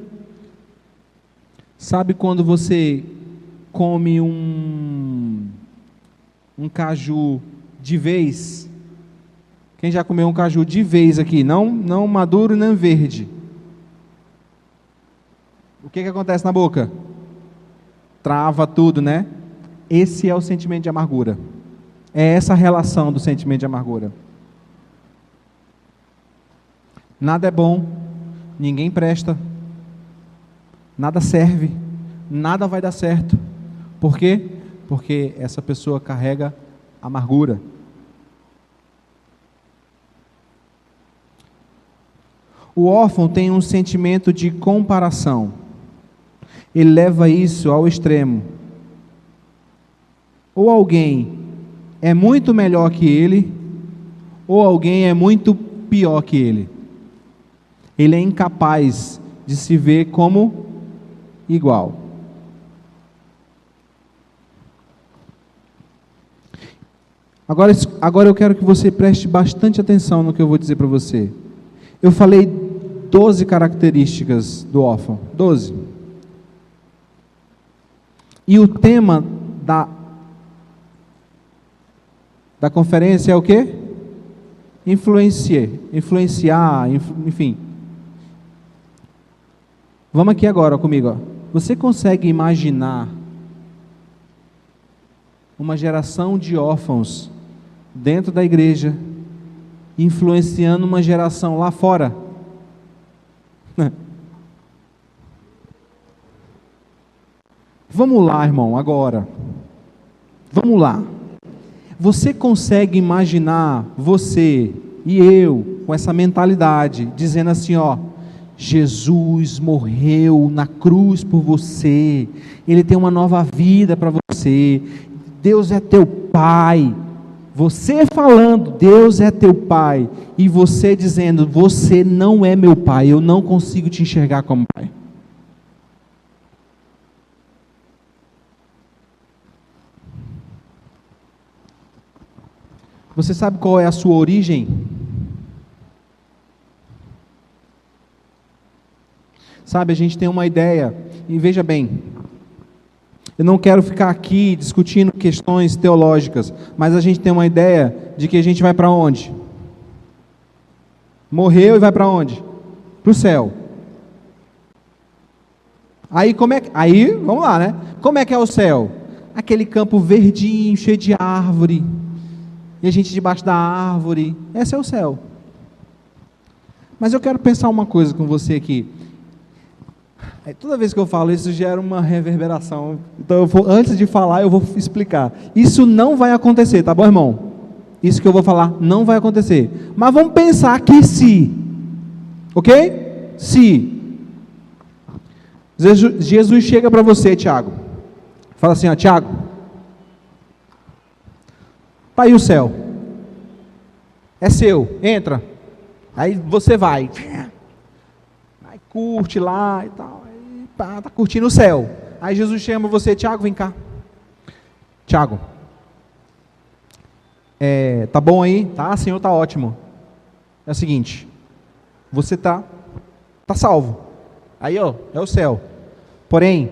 Sabe quando você come um caju de vez? Quem já comeu um caju de vez aqui? Não maduro nem verde. O que acontece na boca? Trava tudo, né? Esse é o sentimento de amargura. É essa a relação do sentimento de amargura. Nada é bom, ninguém presta, nada serve, nada vai dar certo, Por quê? Porque essa pessoa carrega amargura. O órfão tem um sentimento de comparação. Ele leva isso ao extremo. Ou alguém é muito melhor que ele, ou alguém é muito pior que ele. Ele é incapaz de se ver como igual. Agora eu quero que você preste bastante atenção no que eu vou dizer para você. Eu falei 12 características do órfão. 12. E o tema da conferência é o quê? Influenciar, enfim. Vamos aqui agora comigo. Ó. Você consegue imaginar uma geração de órfãos dentro da igreja influenciando uma geração lá fora? Vamos lá, irmão, agora. Vamos lá. Você consegue imaginar você e eu com essa mentalidade, dizendo assim, ó, Jesus morreu na cruz por você, Ele tem uma nova vida para você, Deus é teu Pai, você falando, Deus é teu Pai, e você dizendo, você não é meu Pai, eu não consigo te enxergar como Pai. Você sabe qual é a sua origem? Sabe, a gente tem uma ideia, e veja bem, eu não quero ficar aqui discutindo questões teológicas, mas a gente tem uma ideia de que a gente vai para onde? Morreu e vai para onde? Para o céu. Aí, vamos lá, né? Como é que é o céu? Aquele campo verdinho, cheio de árvore, e a gente debaixo da árvore, esse é o céu. Mas eu quero pensar uma coisa com você aqui. Toda vez que eu falo isso gera uma reverberação, então antes de falar eu vou explicar. Isso não vai acontecer, tá bom, irmão? Isso que eu vou falar não vai acontecer. Mas vamos pensar que se, ok? Se Jesus chega para você, Tiago, fala assim, ó, Tiago, está aí o céu, é seu, entra, aí você vai, curte lá e tal, aí, pá, tá curtindo o céu, aí Jesus chama você, Tiago, vem cá, Tiago, tá bom aí? Tá, Senhor, tá ótimo, é o seguinte, você tá salvo, aí ó, é o céu, porém,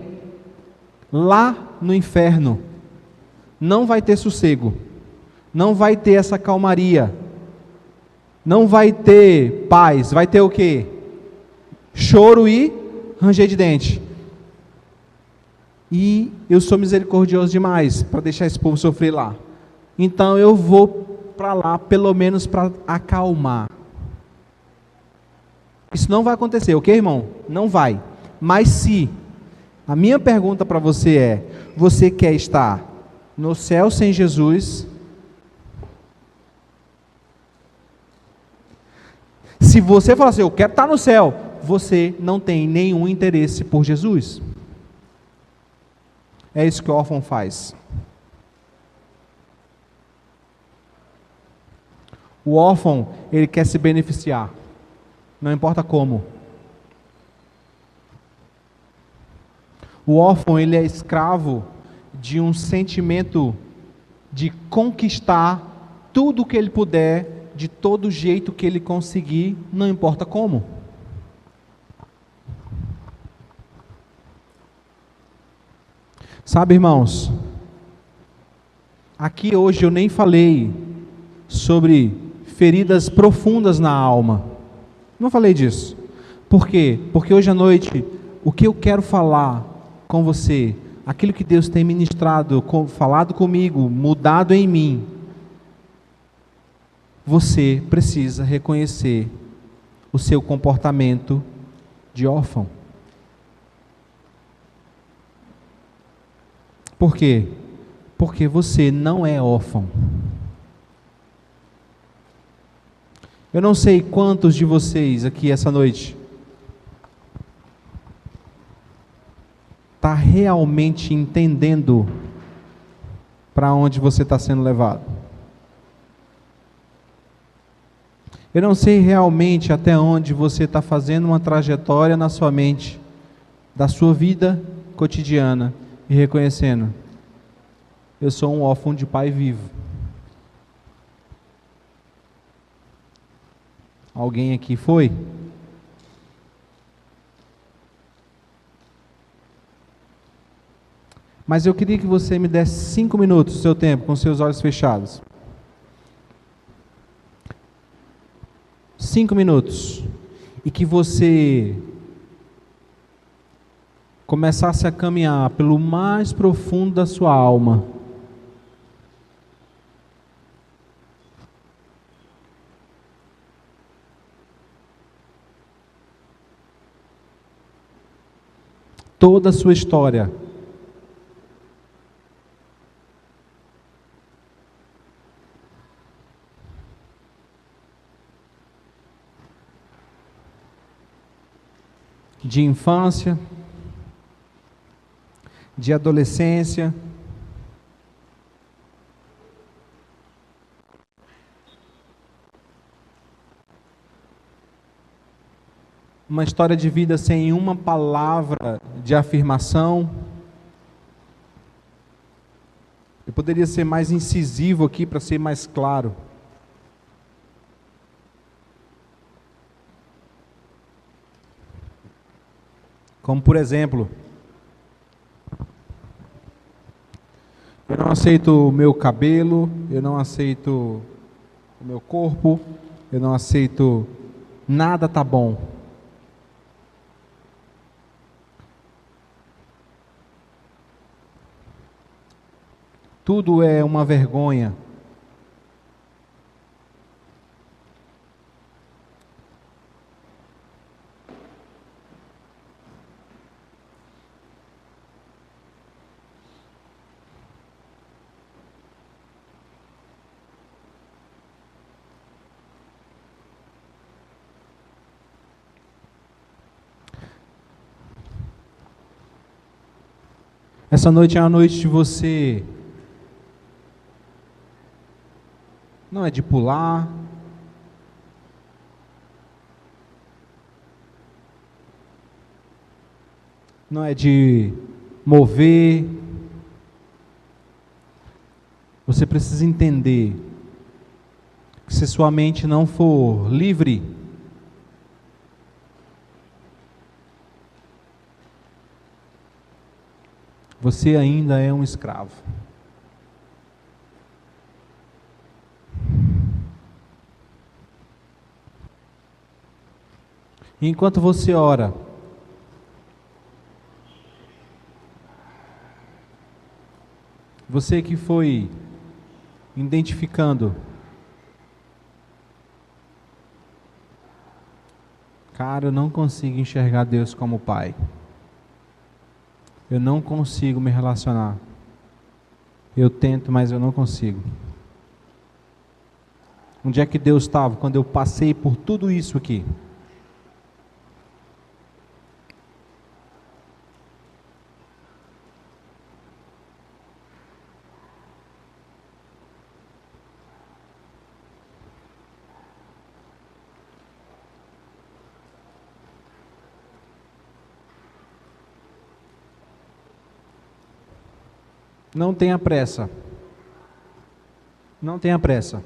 lá no inferno, não vai ter sossego, não vai ter essa calmaria, não vai ter paz, vai ter o quê? Choro e ranger de dente. E eu sou misericordioso demais para deixar esse povo sofrer lá. Então eu vou para lá, pelo menos para acalmar. Isso não vai acontecer, ok, irmão? Não vai. Mas se, a minha pergunta para você é, você quer estar no céu sem Jesus? Se você falar assim, eu quero estar no céu, você não tem nenhum interesse por Jesus. É isso que o órfão faz. O órfão, ele quer se beneficiar, não importa como. O órfão, ele é escravo de um sentimento de conquistar tudo o que ele puder, de todo jeito que ele conseguir, não importa como. Sabe, irmãos, aqui hoje eu nem falei sobre feridas profundas na alma. Não falei disso. Por quê? Porque hoje à noite, o que eu quero falar com você, aquilo que Deus tem ministrado, falado comigo, mudado em mim, você precisa reconhecer o seu comportamento de órfão. Por quê? Porque você não é órfão. Eu não sei quantos de vocês aqui essa noite está realmente entendendo para onde você está sendo levado. Eu não sei realmente até onde você está fazendo uma trajetória na sua mente, da sua vida cotidiana, e reconhecendo: eu sou um órfão de pai vivo. Alguém aqui foi? Mas eu queria que você me desse 5 minutos do seu tempo, com seus olhos fechados. 5 minutos. E que você começasse a caminhar pelo mais profundo da sua alma. Toda a sua história. De infância, de adolescência, uma história de vida sem uma palavra de afirmação. Eu poderia ser mais incisivo aqui para ser mais claro. Como por exemplo, eu não aceito o meu cabelo, eu não aceito o meu corpo, eu não aceito nada, tá bom. Tudo é uma vergonha. Essa noite é a noite de você, não é de pular, não é de mover. Você precisa entender que se sua mente não for livre, você ainda é um escravo. E enquanto você ora, você que foi identificando, cara, eu não consigo enxergar Deus como Pai. Eu não consigo me relacionar. Eu tento, mas eu não consigo. Onde é que Deus estava quando eu passei por tudo isso aqui? Não tenha pressa. Não tenha pressa.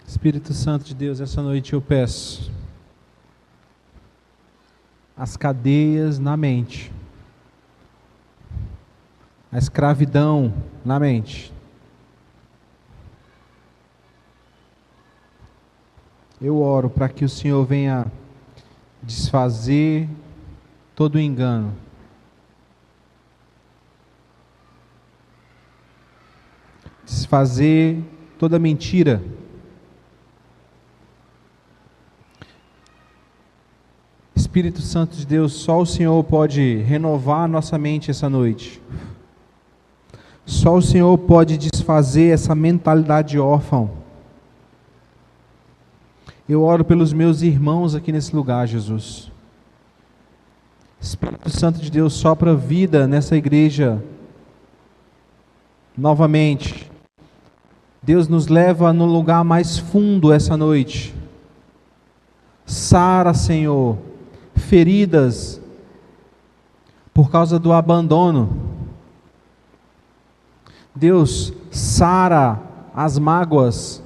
Espírito Santo de Deus, essa noite eu peço as cadeias na mente, a escravidão na mente. Eu oro para que o Senhor venha desfazer todo o engano. Desfazer toda mentira. Espírito Santo de Deus, só o Senhor pode renovar a nossa mente essa noite. Só o Senhor pode desfazer essa mentalidade órfã. Eu oro pelos meus irmãos aqui nesse lugar, Jesus. Espírito Santo de Deus, sopra vida nessa igreja novamente. Deus nos leva no lugar mais fundo essa noite. Sara, Senhor, feridas por causa do abandono. Deus, sara as mágoas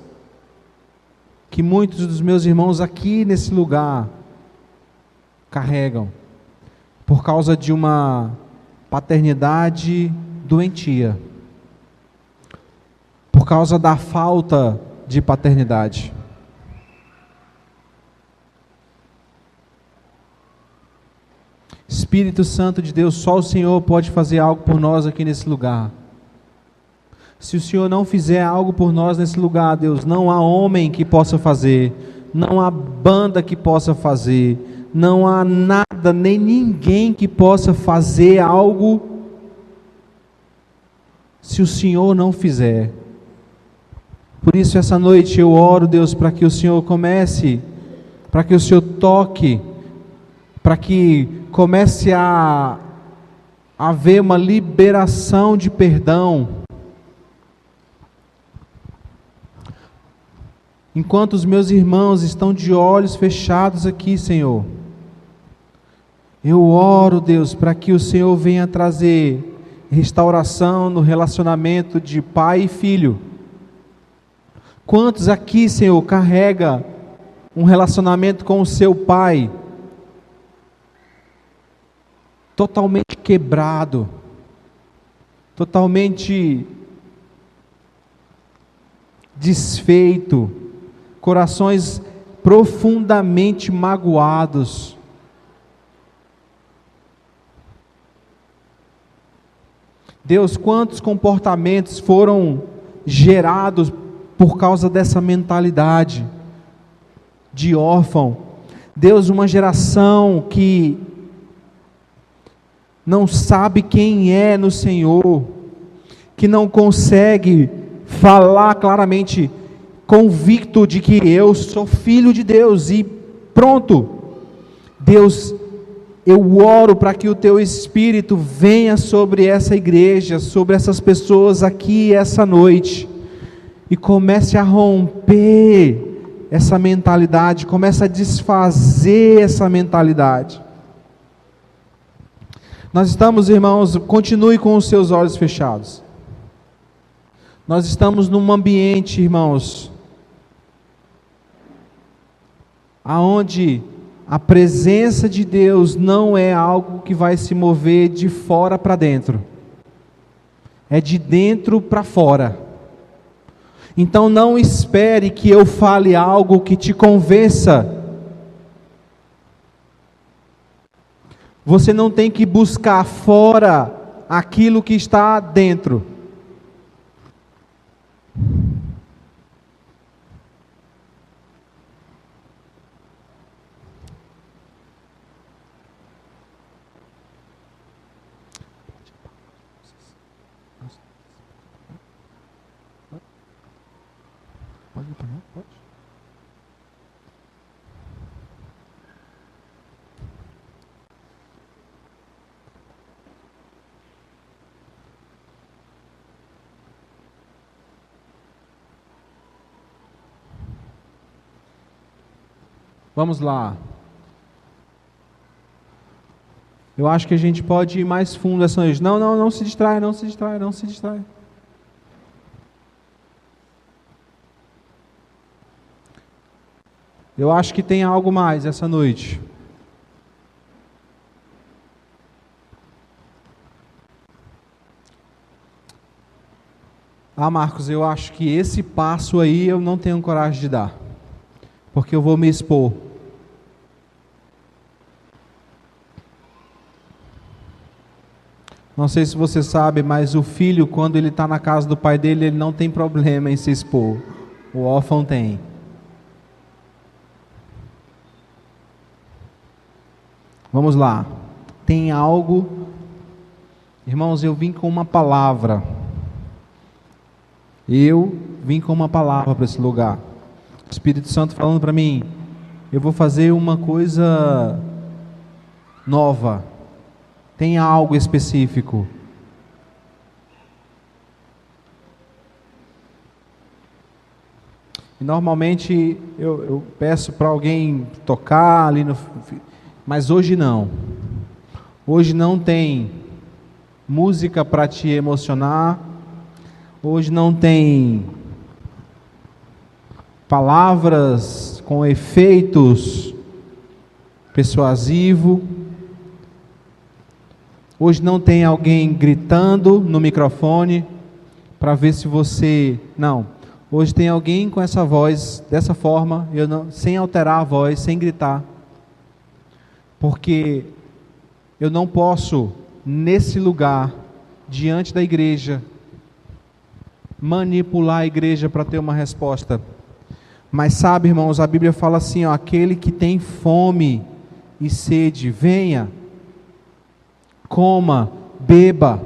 que muitos dos meus irmãos aqui nesse lugar carregam por causa de uma paternidade doentia, por causa da falta de paternidade. Espírito Santo de Deus, só o Senhor pode fazer algo por nós aqui nesse lugar. Se o Senhor não fizer algo por nós nesse lugar, Deus, não há homem que possa fazer, não há banda que possa fazer, não há nada, nem ninguém que possa fazer algo se o Senhor não fizer. Por isso essa noite eu oro, Deus, para que o Senhor comece, para que o Senhor toque, para que comece a haver uma liberação de perdão. Enquanto os meus irmãos estão de olhos fechados aqui, Senhor, eu oro, Deus, para que o Senhor venha trazer restauração no relacionamento de pai e filho. Quantos aqui, Senhor, carrega um relacionamento com o seu pai totalmente quebrado, totalmente desfeito, corações profundamente magoados? Deus, quantos comportamentos foram gerados por causa dessa mentalidade de órfão? Deus, uma geração que não sabe quem é no Senhor, que não consegue falar claramente, convicto de que eu sou filho de Deus e pronto. Deus, eu oro para que o Teu Espírito venha sobre essa igreja, sobre essas pessoas aqui essa noite, e comece a romper essa mentalidade, comece a desfazer essa mentalidade. Nós estamos, irmãos, continue com os seus olhos fechados. Nós estamos num ambiente, irmãos, aonde a presença de Deus não é algo que vai se mover de fora para dentro, é de dentro para fora. Então não espere que eu fale algo que te convença. Você não tem que buscar fora aquilo que está dentro. Pode ir para lá? Pode. Vamos lá. Eu acho que a gente pode ir mais fundo essa noite. Não se distrai, não se distrai, não se distrai. Eu acho que tem algo mais essa noite. Ah, Marcos, eu acho que esse passo aí eu não tenho coragem de dar, porque eu vou me expor. Não sei se você sabe, mas o filho, quando ele está na casa do pai dele, ele não tem problema em se expor. O órfão tem. Vamos lá. Tem algo. Irmãos, eu vim com uma palavra. Eu vim com uma palavra para esse lugar. O Espírito Santo falando para mim: eu vou fazer uma coisa nova. Tem algo específico. E normalmente eu peço para alguém tocar ali no. Mas hoje não. Hoje não tem música para te emocionar. Hoje não tem palavras com efeitos persuasivos. Hoje não tem alguém gritando no microfone para ver se você... Não. Hoje tem alguém com essa voz, dessa forma, sem alterar a voz, sem gritar. Porque eu não posso, nesse lugar, diante da igreja, manipular a igreja para ter uma resposta. Mas sabe, irmãos, a Bíblia fala assim, ó, aquele que tem fome e sede, venha, coma, beba.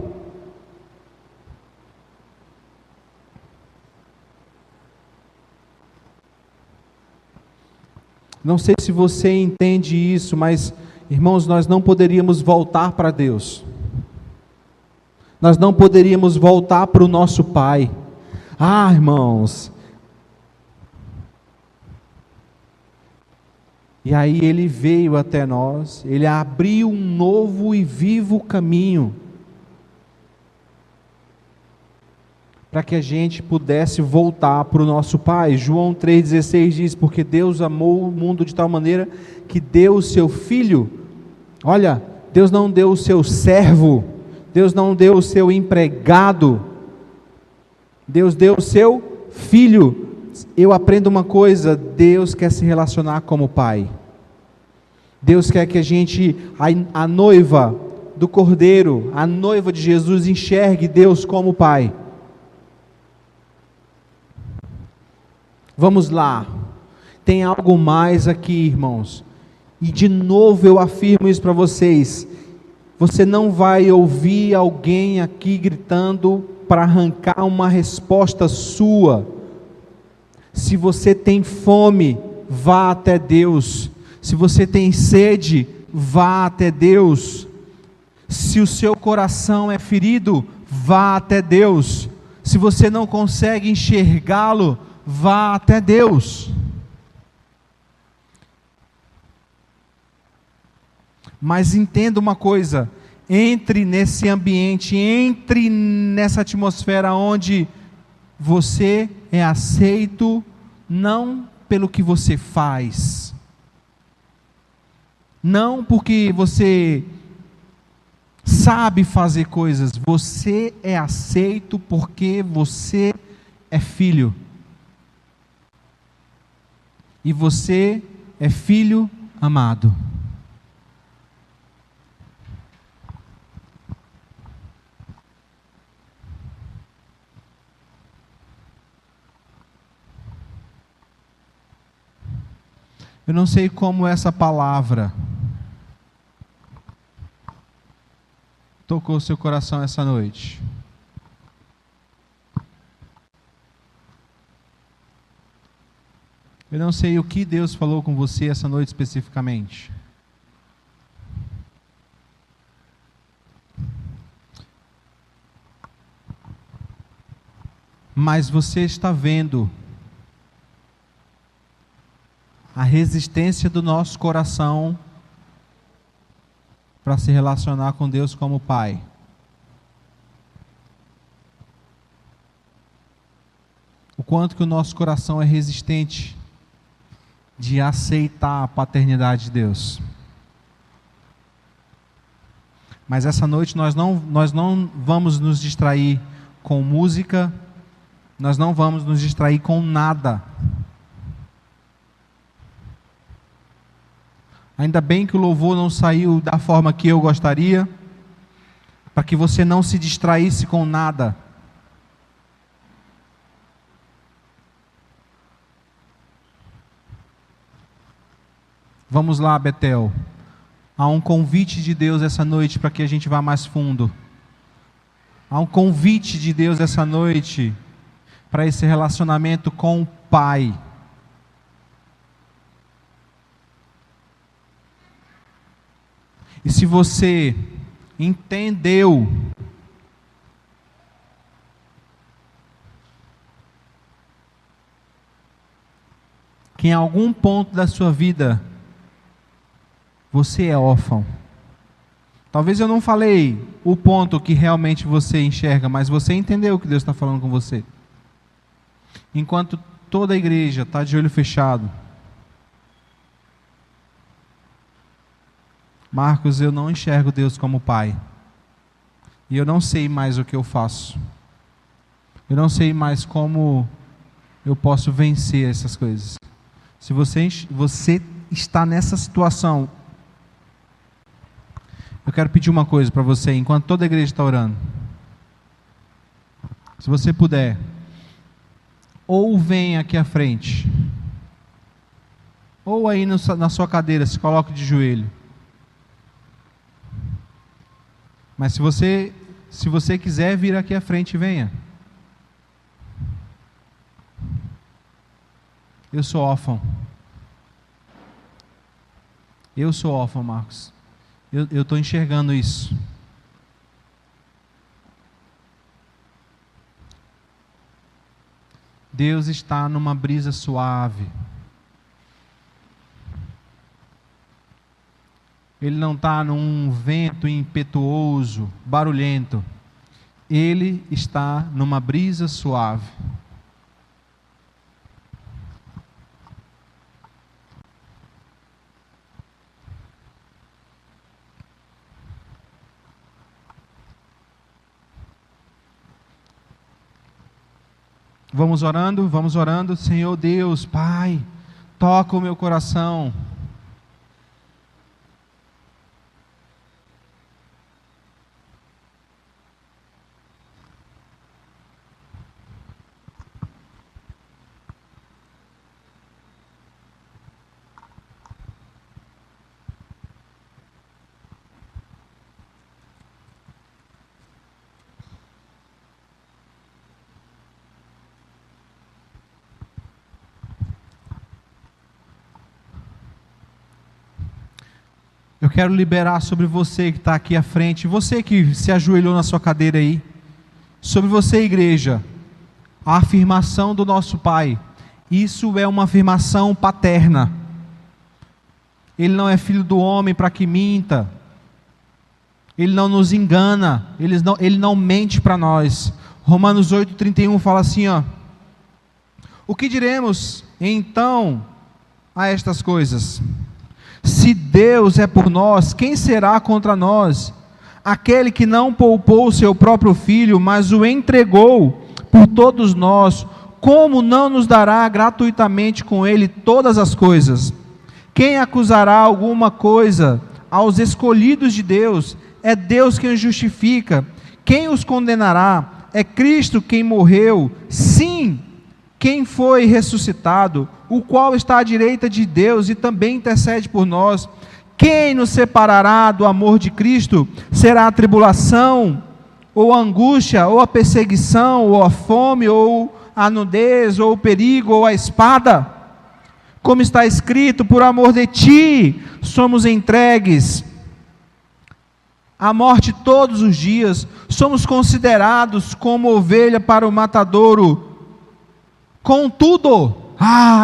Não sei se você entende isso, mas, irmãos, nós não poderíamos voltar para Deus. Nós não poderíamos voltar para o nosso Pai. Ah, irmãos. E aí ele veio até nós, ele abriu um novo e vivo caminho para que a gente pudesse voltar para o nosso Pai. João 3,16 diz, porque Deus amou o mundo de tal maneira que deu o seu Filho. Olha, Deus não deu o seu servo, Deus não deu o seu empregado, Deus deu o seu Filho. Eu aprendo uma coisa, Deus quer se relacionar como Pai. Deus quer que a gente, a noiva do Cordeiro, a noiva de Jesus, enxergue Deus como Pai. Vamos lá, tem algo mais aqui, irmãos, e de novo eu afirmo isso para vocês, você não vai ouvir alguém aqui gritando para arrancar uma resposta sua. Se você tem fome, vá até Deus. Se você tem sede, vá até Deus. Se o seu coração é ferido, vá até Deus. Se você não consegue enxergá-lo, vá até Deus. Mas entenda uma coisa, entre nesse ambiente, entre nessa atmosfera onde você é aceito não pelo que você faz, não porque você sabe fazer coisas, você é aceito porque você é filho. E você é filho amado. Eu não sei como essa palavra tocou seu coração essa noite. Eu não sei o que Deus falou com você essa noite especificamente. Mas você está vendo a resistência do nosso coração para se relacionar com Deus como Pai. O quanto que o nosso coração é resistente de aceitar a paternidade de Deus. Mas essa noite nós não vamos nos distrair com música, nós não vamos nos distrair com nada. Ainda bem que o louvor não saiu da forma que eu gostaria, para que você não se distraísse com nada. Vamos lá, Betel. Há um convite de Deus essa noite para que a gente vá mais fundo. Há um convite de Deus essa noite para esse relacionamento com o Pai. E se você entendeu que em algum ponto da sua vida você é órfão, talvez eu não falei o ponto que realmente você enxerga, mas você entendeu o que Deus está falando com você. Enquanto toda a igreja está de olho fechado, Marcos, eu não enxergo Deus como Pai. E eu não sei mais o que eu faço. Eu não sei mais como eu posso vencer essas coisas. Se você está nessa situação, eu quero pedir uma coisa para você, enquanto toda a igreja está orando. Se você puder, ou vem aqui à frente, ou aí na sua cadeira, se coloque de joelho. Mas se você quiser vir aqui à frente, venha. Eu sou órfão. Eu sou órfão, Marcos. Eu estou enxergando isso. Deus está numa brisa suave. Ele não está num vento impetuoso, barulhento. Ele está numa brisa suave. Vamos orando. Senhor Deus, Pai, toca o meu coração. Eu quero liberar sobre você que está aqui à frente, você que se ajoelhou na sua cadeira aí, sobre você, igreja, a afirmação do nosso Pai. Isso é uma afirmação paterna. Ele não é filho do homem para que minta. Ele não nos engana. Ele não mente para nós. Romanos 8,31 fala assim, ó: o que diremos então a estas coisas? Se Deus é por nós, quem será contra nós? Aquele que não poupou o seu próprio filho, mas o entregou por todos nós, como não nos dará gratuitamente com ele todas as coisas? Quem acusará alguma coisa aos escolhidos de Deus? É Deus quem os justifica. Quem os condenará? É Cristo quem morreu, sim, quem foi ressuscitado, o qual está à direita de Deus e também intercede por nós. Quem nos separará do amor de Cristo? Será a tribulação, ou a angústia, ou a perseguição, ou a fome, ou a nudez, ou o perigo, ou a espada? Como está escrito, por amor de ti somos entregues à morte todos os dias, somos considerados como ovelha para o matadouro. Contudo,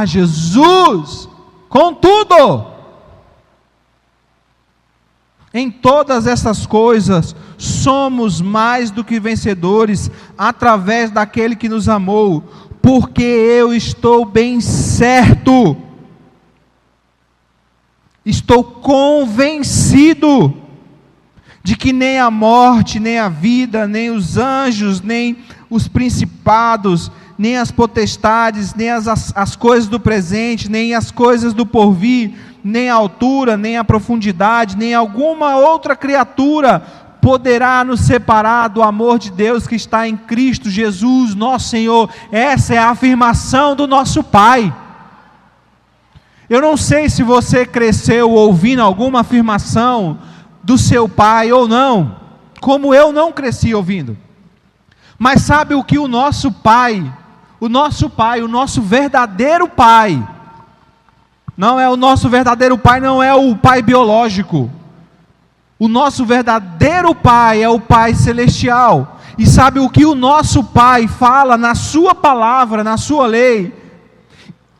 Jesus, contudo, em todas essas coisas, somos mais do que vencedores, através daquele que nos amou, porque eu estou bem certo Estou convencido de que nem a morte, nem a vida, nem os anjos, nem os principados, nem as potestades, nem as coisas do presente, nem as coisas do porvir, nem a altura, nem a profundidade, nem alguma outra criatura poderá nos separar do amor de Deus que está em Cristo Jesus, nosso Senhor. Essa é a afirmação do nosso Pai. Eu não sei se você cresceu ouvindo alguma afirmação do seu pai ou não, como eu não cresci ouvindo. Mas sabe o que o nosso pai, o nosso verdadeiro pai, não é o nosso verdadeiro pai, não é o pai biológico. O nosso verdadeiro pai é o Pai celestial. E sabe o que o nosso Pai fala na sua palavra, na sua lei?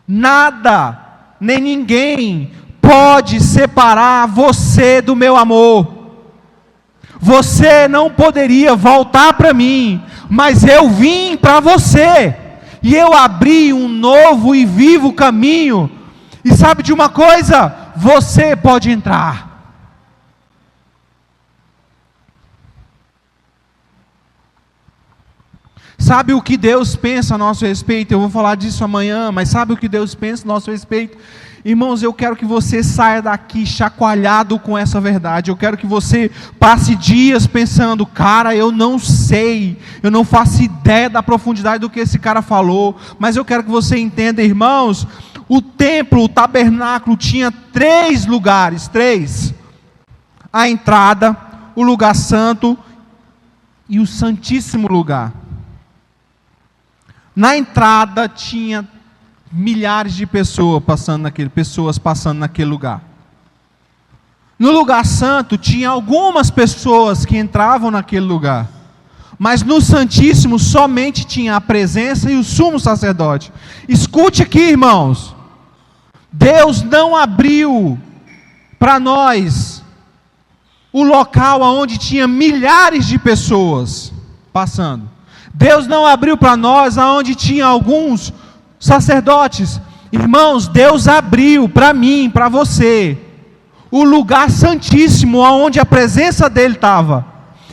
Nada, nem ninguém pode separar você do meu amor. Você não poderia voltar para mim, mas eu vim para você. E eu abri um novo e vivo caminho. E sabe de uma coisa? Você pode entrar. Sabe o que Deus pensa a nosso respeito? Eu vou falar disso amanhã, mas sabe o que Deus pensa a nosso respeito? Irmãos, eu quero que você saia daqui chacoalhado com essa verdade. Eu quero que você passe dias pensando, cara, eu não sei, eu não faço ideia da profundidade do que esse cara falou, mas eu quero que você entenda, irmãos, o templo, o tabernáculo tinha 3 lugares, 3. A entrada, o lugar santo e o santíssimo lugar. Na entrada tinha milhares de pessoas passando naquele lugar. No lugar santo tinha algumas pessoas que entravam naquele lugar. Mas no Santíssimo somente tinha a presença e o sumo sacerdote. Escute aqui, irmãos. Deus não abriu para nós o local onde tinha milhares de pessoas passando. Deus não abriu para nós aonde tinha alguns sacerdotes. Irmãos, Deus abriu para mim, para você, o lugar santíssimo, aonde a presença dele estava.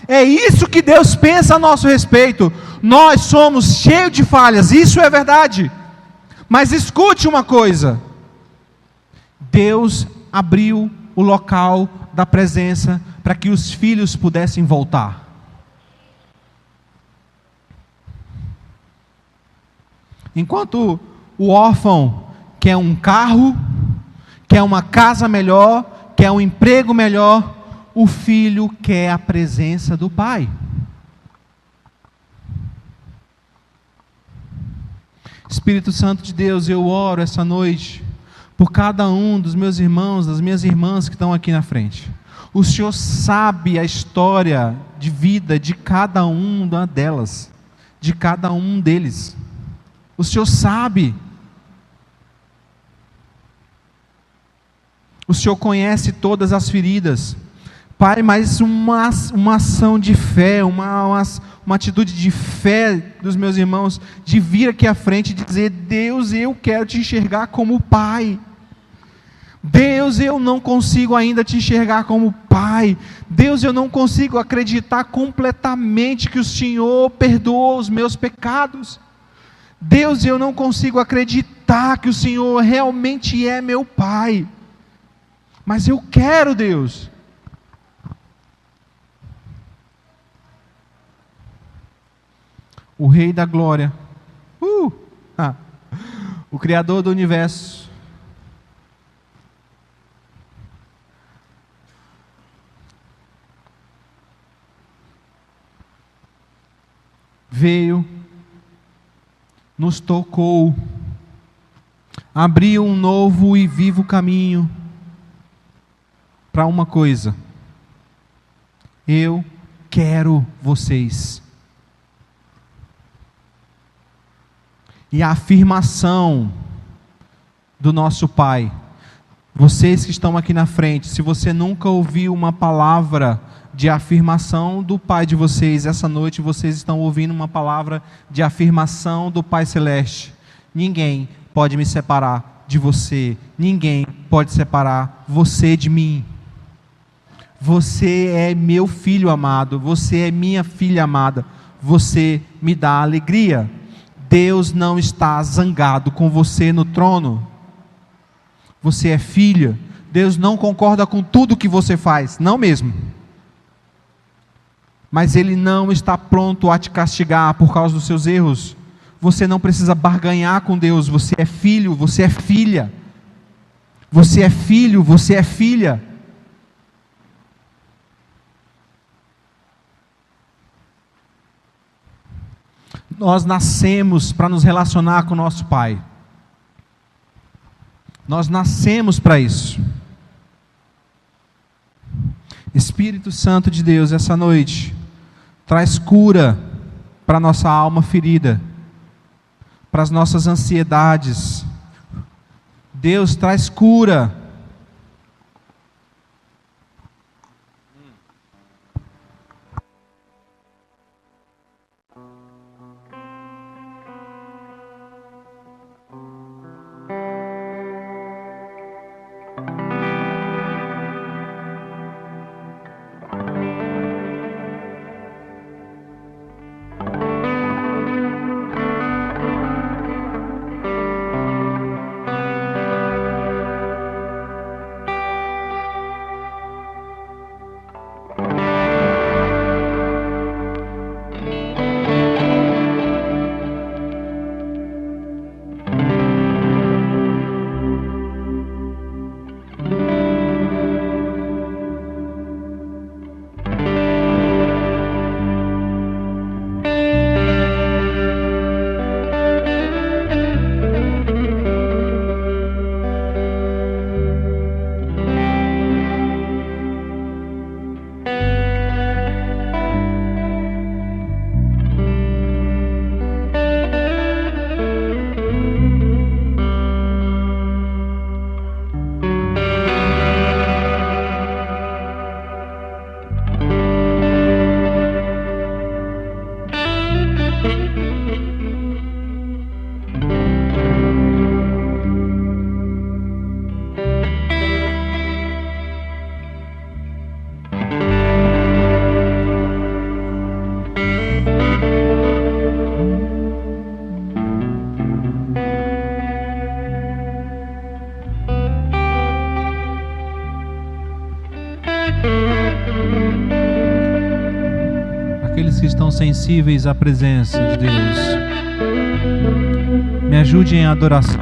É isso que Deus pensa a nosso respeito. Nós somos cheios de falhas, isso é verdade. Mas escute uma coisa. Deus abriu o local da presença para que os filhos pudessem voltar. Enquanto o órfão quer um carro, quer uma casa melhor, quer um emprego melhor, o filho quer a presença do pai. Espírito Santo de Deus, eu oro essa noite por cada um dos meus irmãos, das minhas irmãs que estão aqui na frente. O Senhor sabe a história de vida de cada uma delas, de cada um deles. O Senhor sabe. O Senhor conhece todas as feridas. Pai, mas uma ação de fé, uma atitude de fé dos meus irmãos, de vir aqui à frente e dizer, Deus, eu quero te enxergar como Pai. Deus, eu não consigo ainda te enxergar como Pai. Deus, eu não consigo acreditar completamente que o Senhor perdoou os meus pecados. Deus, eu não consigo acreditar que o Senhor realmente é meu Pai. Mas eu quero, Deus. O Rei da Glória. O Criador do Universo. Veio, nos tocou, abriu um novo e vivo caminho para uma coisa. Eu quero vocês. E a afirmação do nosso Pai, vocês que estão aqui na frente, se você nunca ouviu uma palavra de afirmação do Pai de vocês, essa noite vocês estão ouvindo uma palavra de afirmação do Pai Celeste. Ninguém pode me separar de você. Ninguém pode separar você de mim. Você é meu filho amado, você é minha filha amada, você me dá alegria. Deus não está zangado com você no trono. Você é filha. Deus não concorda com tudo que você faz, não mesmo. Mas Ele não está pronto a te castigar por causa dos seus erros. Você não precisa barganhar com Deus. Você é filho, você é filha. Você é filho, você é filha. Nós nascemos para nos relacionar com o nosso Pai. Nós nascemos para isso. Espírito Santo de Deus, essa noite, traz cura para a nossa alma ferida, para as nossas ansiedades. Deus traz cura. Aqueles que estão sensíveis à presença de Deus, me ajude em adoração.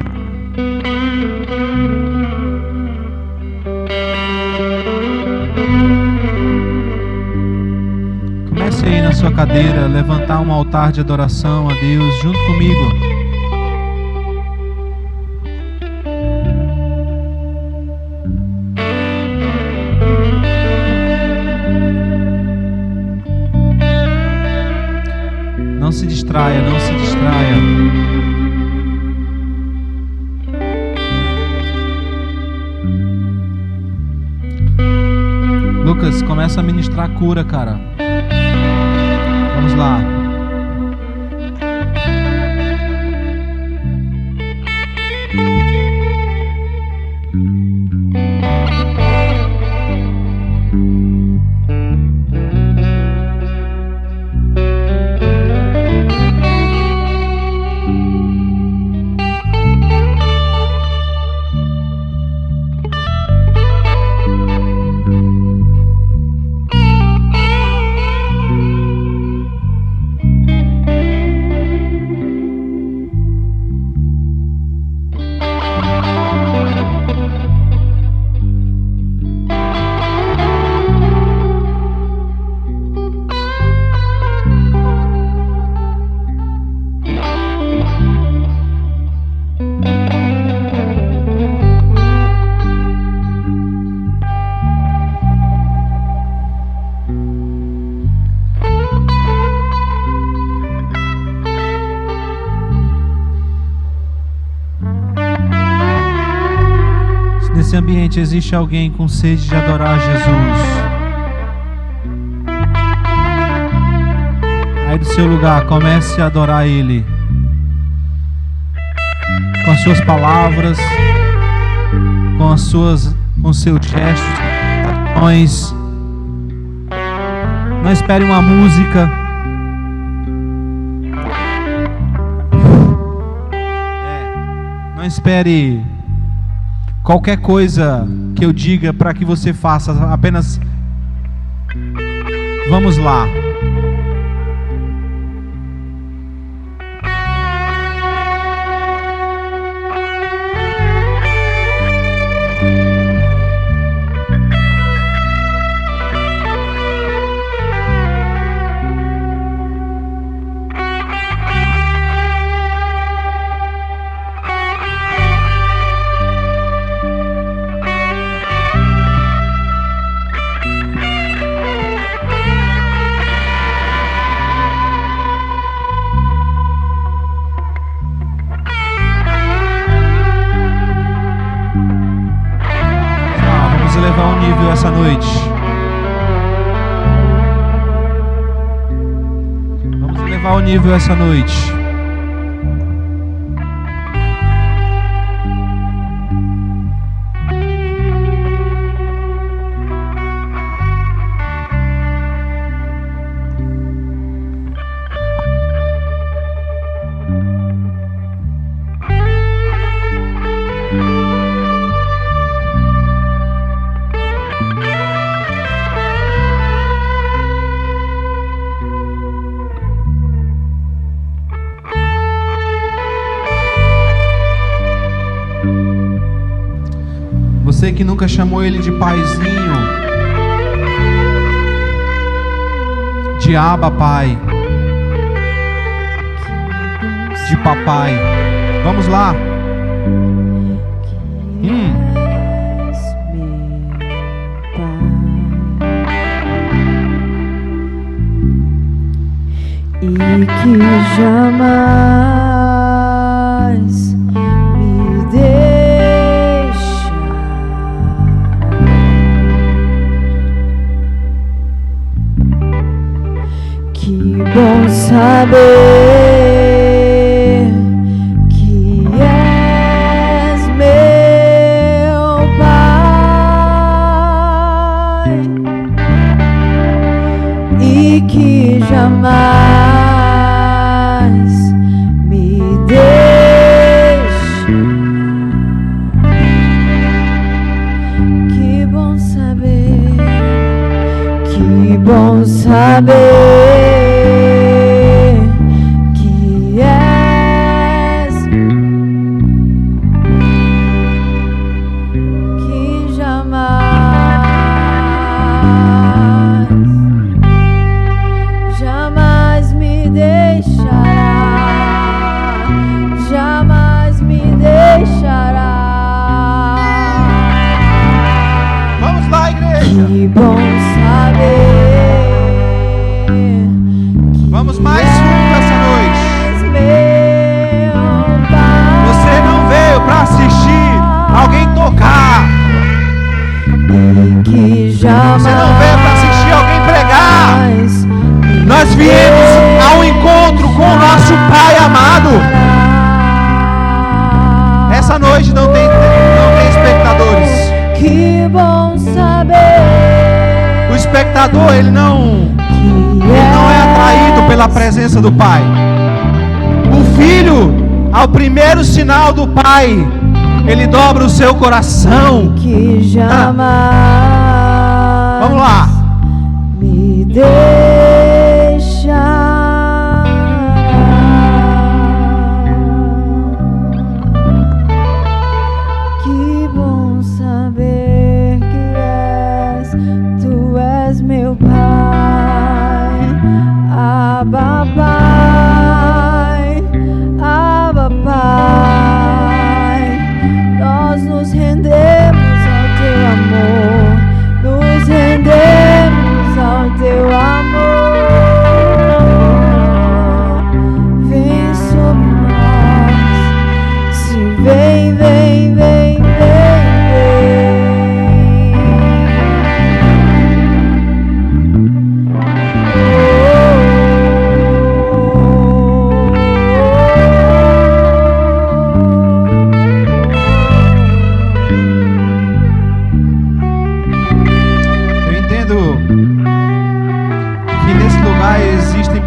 Comece aí na sua cadeira, levantar um altar de adoração a Deus junto comigo. Não se distraia, não se distraia. Lucas, começa a ministrar cura, cara. Vamos lá. Nesse ambiente existe alguém com sede de adorar Jesus. Aí do seu lugar, comece a adorar Ele com as suas palavras, com seus gestos, ações. Não espere uma música. Não espere qualquer coisa que eu diga para que você faça. Apenas vamos lá. Essa noite vamos elevar o nível essa noite. Você que nunca chamou ele de paizinho, de Abba Pai, de papai, vamos lá. E que jamais me deixa. Que bom saber que és meu Pai e que jamais me deixa. Que bom saber, que bom saber que és, que jamais me deixará, jamais me deixará. Vamos lá, igreja. Que bom saber. Vamos mais juntos essa noite. Você não veio para assistir alguém tocar. Você não veio para assistir alguém pregar. Nós viemos ao encontro com o nosso Pai amado. Essa noite não tem espectadores. Que bom saber. O espectador, ele não é atraído pela presença do Pai. O filho, ao primeiro sinal do Pai, ele dobra o seu coração. Que jamais vamos lá. Me deixa. Que bom saber que tu és meu Pai, Abba Pai, Abba Pai. Nós nos rendemos ao teu amor, nos rendemos ao teu amor. Vem sobre nós, se vem, vem, vem, vem, vem.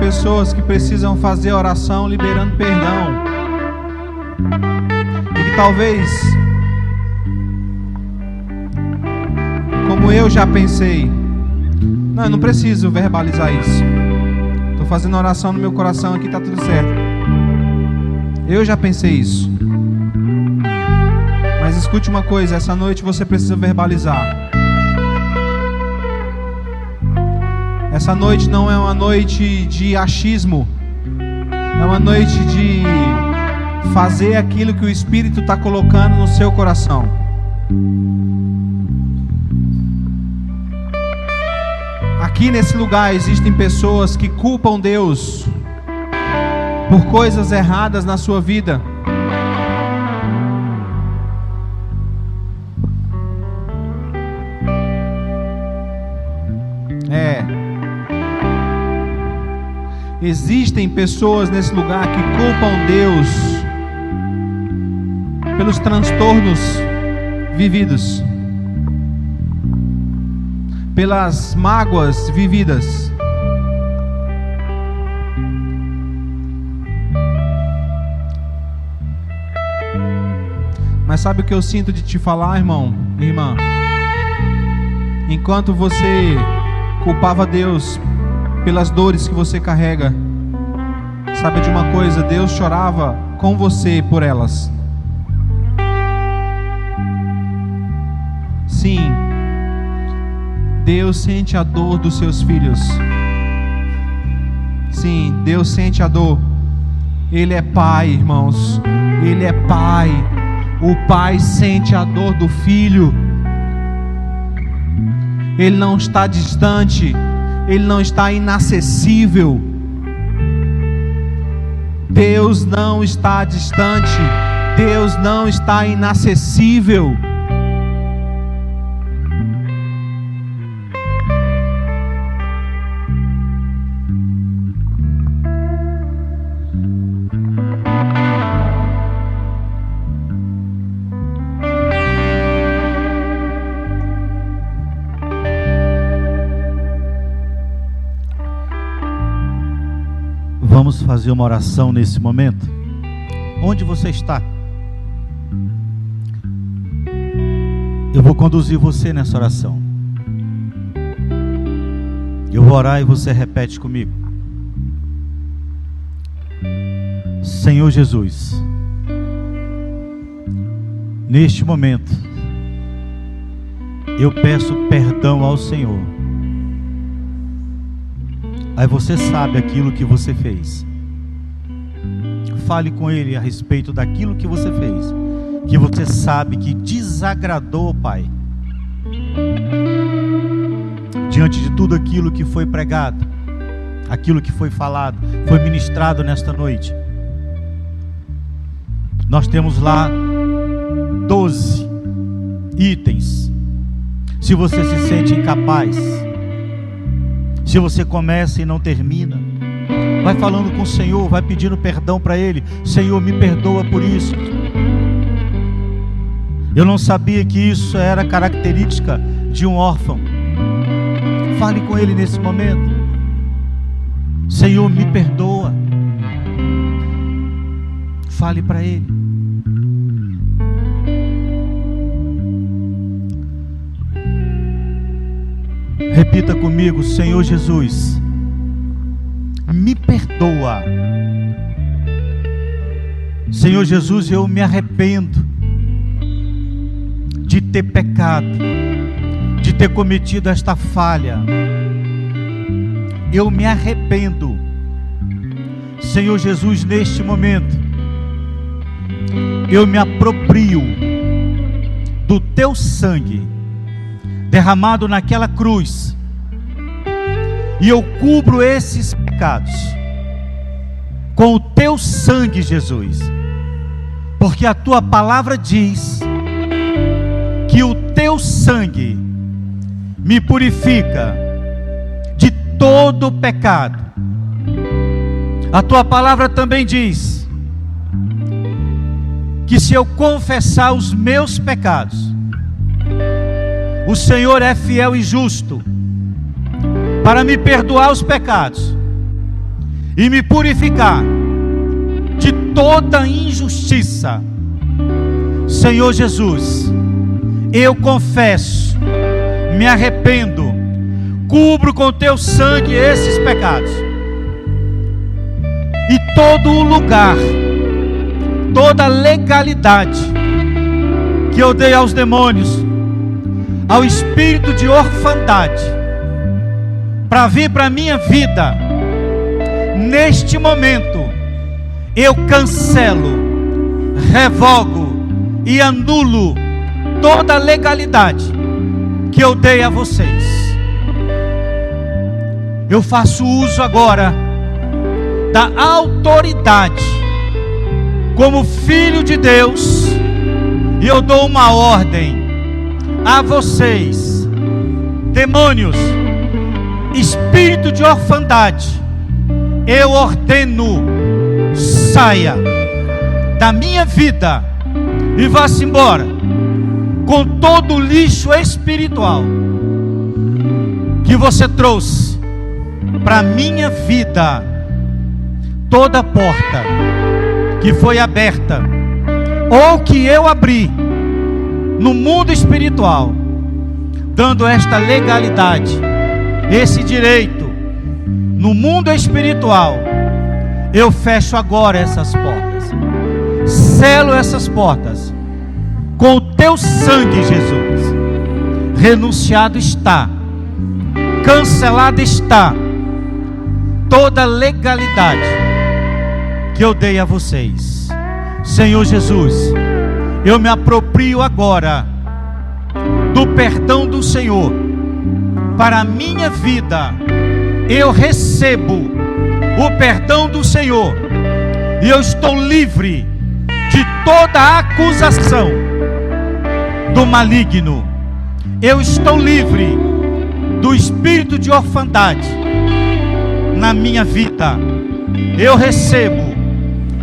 pessoas que precisam fazer oração liberando perdão. E que talvez, como eu já pensei, não, eu não preciso verbalizar isso. Estou fazendo oração no meu coração aqui, está tudo certo. Eu já pensei isso. Mas escute uma coisa, essa noite você precisa verbalizar. Essa noite não é uma noite de achismo. É uma noite de fazer aquilo que o Espírito está colocando no seu coração. Aqui nesse lugar existem pessoas que culpam Deus por coisas erradas na sua vida. Existem pessoas nesse lugar que culpam Deus pelos transtornos vividos, pelas mágoas vividas. Mas sabe o que eu sinto de te falar, irmão, irmã? Enquanto você culpava Deus pelas dores que você carrega, sabe de uma coisa? Deus chorava com você por elas. Sim, Deus sente a dor dos seus filhos. Sim, Deus sente a dor. Ele é pai, irmãos. Ele é pai. O pai sente a dor do filho. Ele não está distante. Ele não está inacessível. Deus não está distante. Deus não está inacessível. Vamos fazer uma oração nesse momento. Onde você está? Eu vou conduzir você nessa oração. Eu vou orar e você repete comigo. Senhor Jesus, neste momento, eu peço perdão ao Senhor. Aí você sabe aquilo que você fez. Fale com Ele a respeito daquilo que você fez, que você sabe que desagradou, Pai, diante de tudo aquilo que foi pregado, aquilo que foi falado, foi ministrado nesta noite. Nós temos lá 12 itens. Se você se sente incapaz, se você começa e não termina, vai falando com o Senhor, vai pedindo perdão para Ele. Senhor, me perdoa por isso. Eu não sabia que isso era característica de um órfão. Fale com Ele nesse momento. Senhor, me perdoa. Fale para Ele. Repita comigo: Senhor Jesus, me perdoa. Senhor Jesus, eu me arrependo de ter pecado, de ter cometido esta falha. Eu me arrependo. Senhor Jesus, neste momento, eu me aproprio do teu sangue derramado naquela cruz, e eu cubro esses pecados com o teu sangue, Jesus, porque a tua palavra diz que o teu sangue me purifica de todo pecado. A tua palavra também diz que se eu confessar os meus pecados, o Senhor é fiel e justo para me perdoar os pecados e me purificar de toda injustiça. Senhor Jesus, eu confesso, me arrependo, cubro com teu sangue esses pecados. E todo o lugar, toda a legalidade que eu dei aos demônios, ao espírito de orfandade, para vir para a minha vida, neste momento, eu cancelo, revogo e anulo toda a legalidade que eu dei a vocês. Eu faço uso agora da autoridade como filho de Deus, e eu dou uma ordem a vocês, demônios, espírito de orfandade, eu ordeno, saia da minha vida e vá-se embora com todo o lixo espiritual que você trouxe para a minha vida. Toda porta que foi aberta ou que eu abri no mundo espiritual, dando esta legalidade, esse direito no mundo espiritual, eu fecho agora essas portas, selo essas portas com o teu sangue, Jesus. Renunciado está, cancelada está toda legalidade que eu dei a vocês. Senhor Jesus, eu me aproprio agora do perdão do Senhor para a minha vida. Eu recebo o perdão do Senhor e eu estou livre de toda a acusação do maligno. Eu estou livre do espírito de orfandade na minha vida. Eu recebo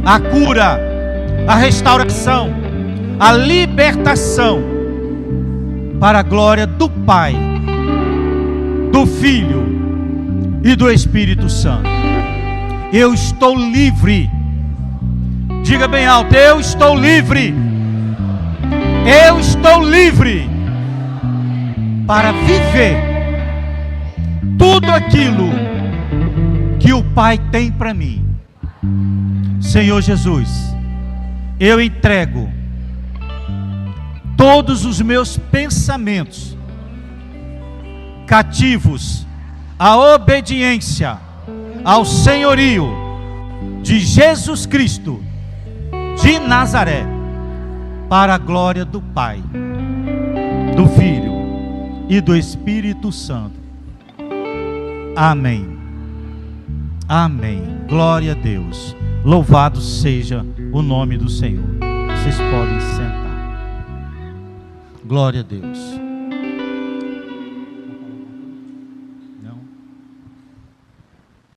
a cura, a restauração, a libertação, para a glória do Pai, do Filho e do Espírito Santo. Eu estou livre. Diga bem alto: eu estou livre. Eu estou livre para viver tudo aquilo que o Pai tem para mim. Senhor Jesus, eu entrego todos os meus pensamentos cativos à obediência ao senhorio de Jesus Cristo de Nazaré, para a glória do Pai, do Filho e do Espírito Santo. Amém. Amém. Glória a Deus. Louvado seja o nome do Senhor. Vocês podem sentar. Glória a Deus.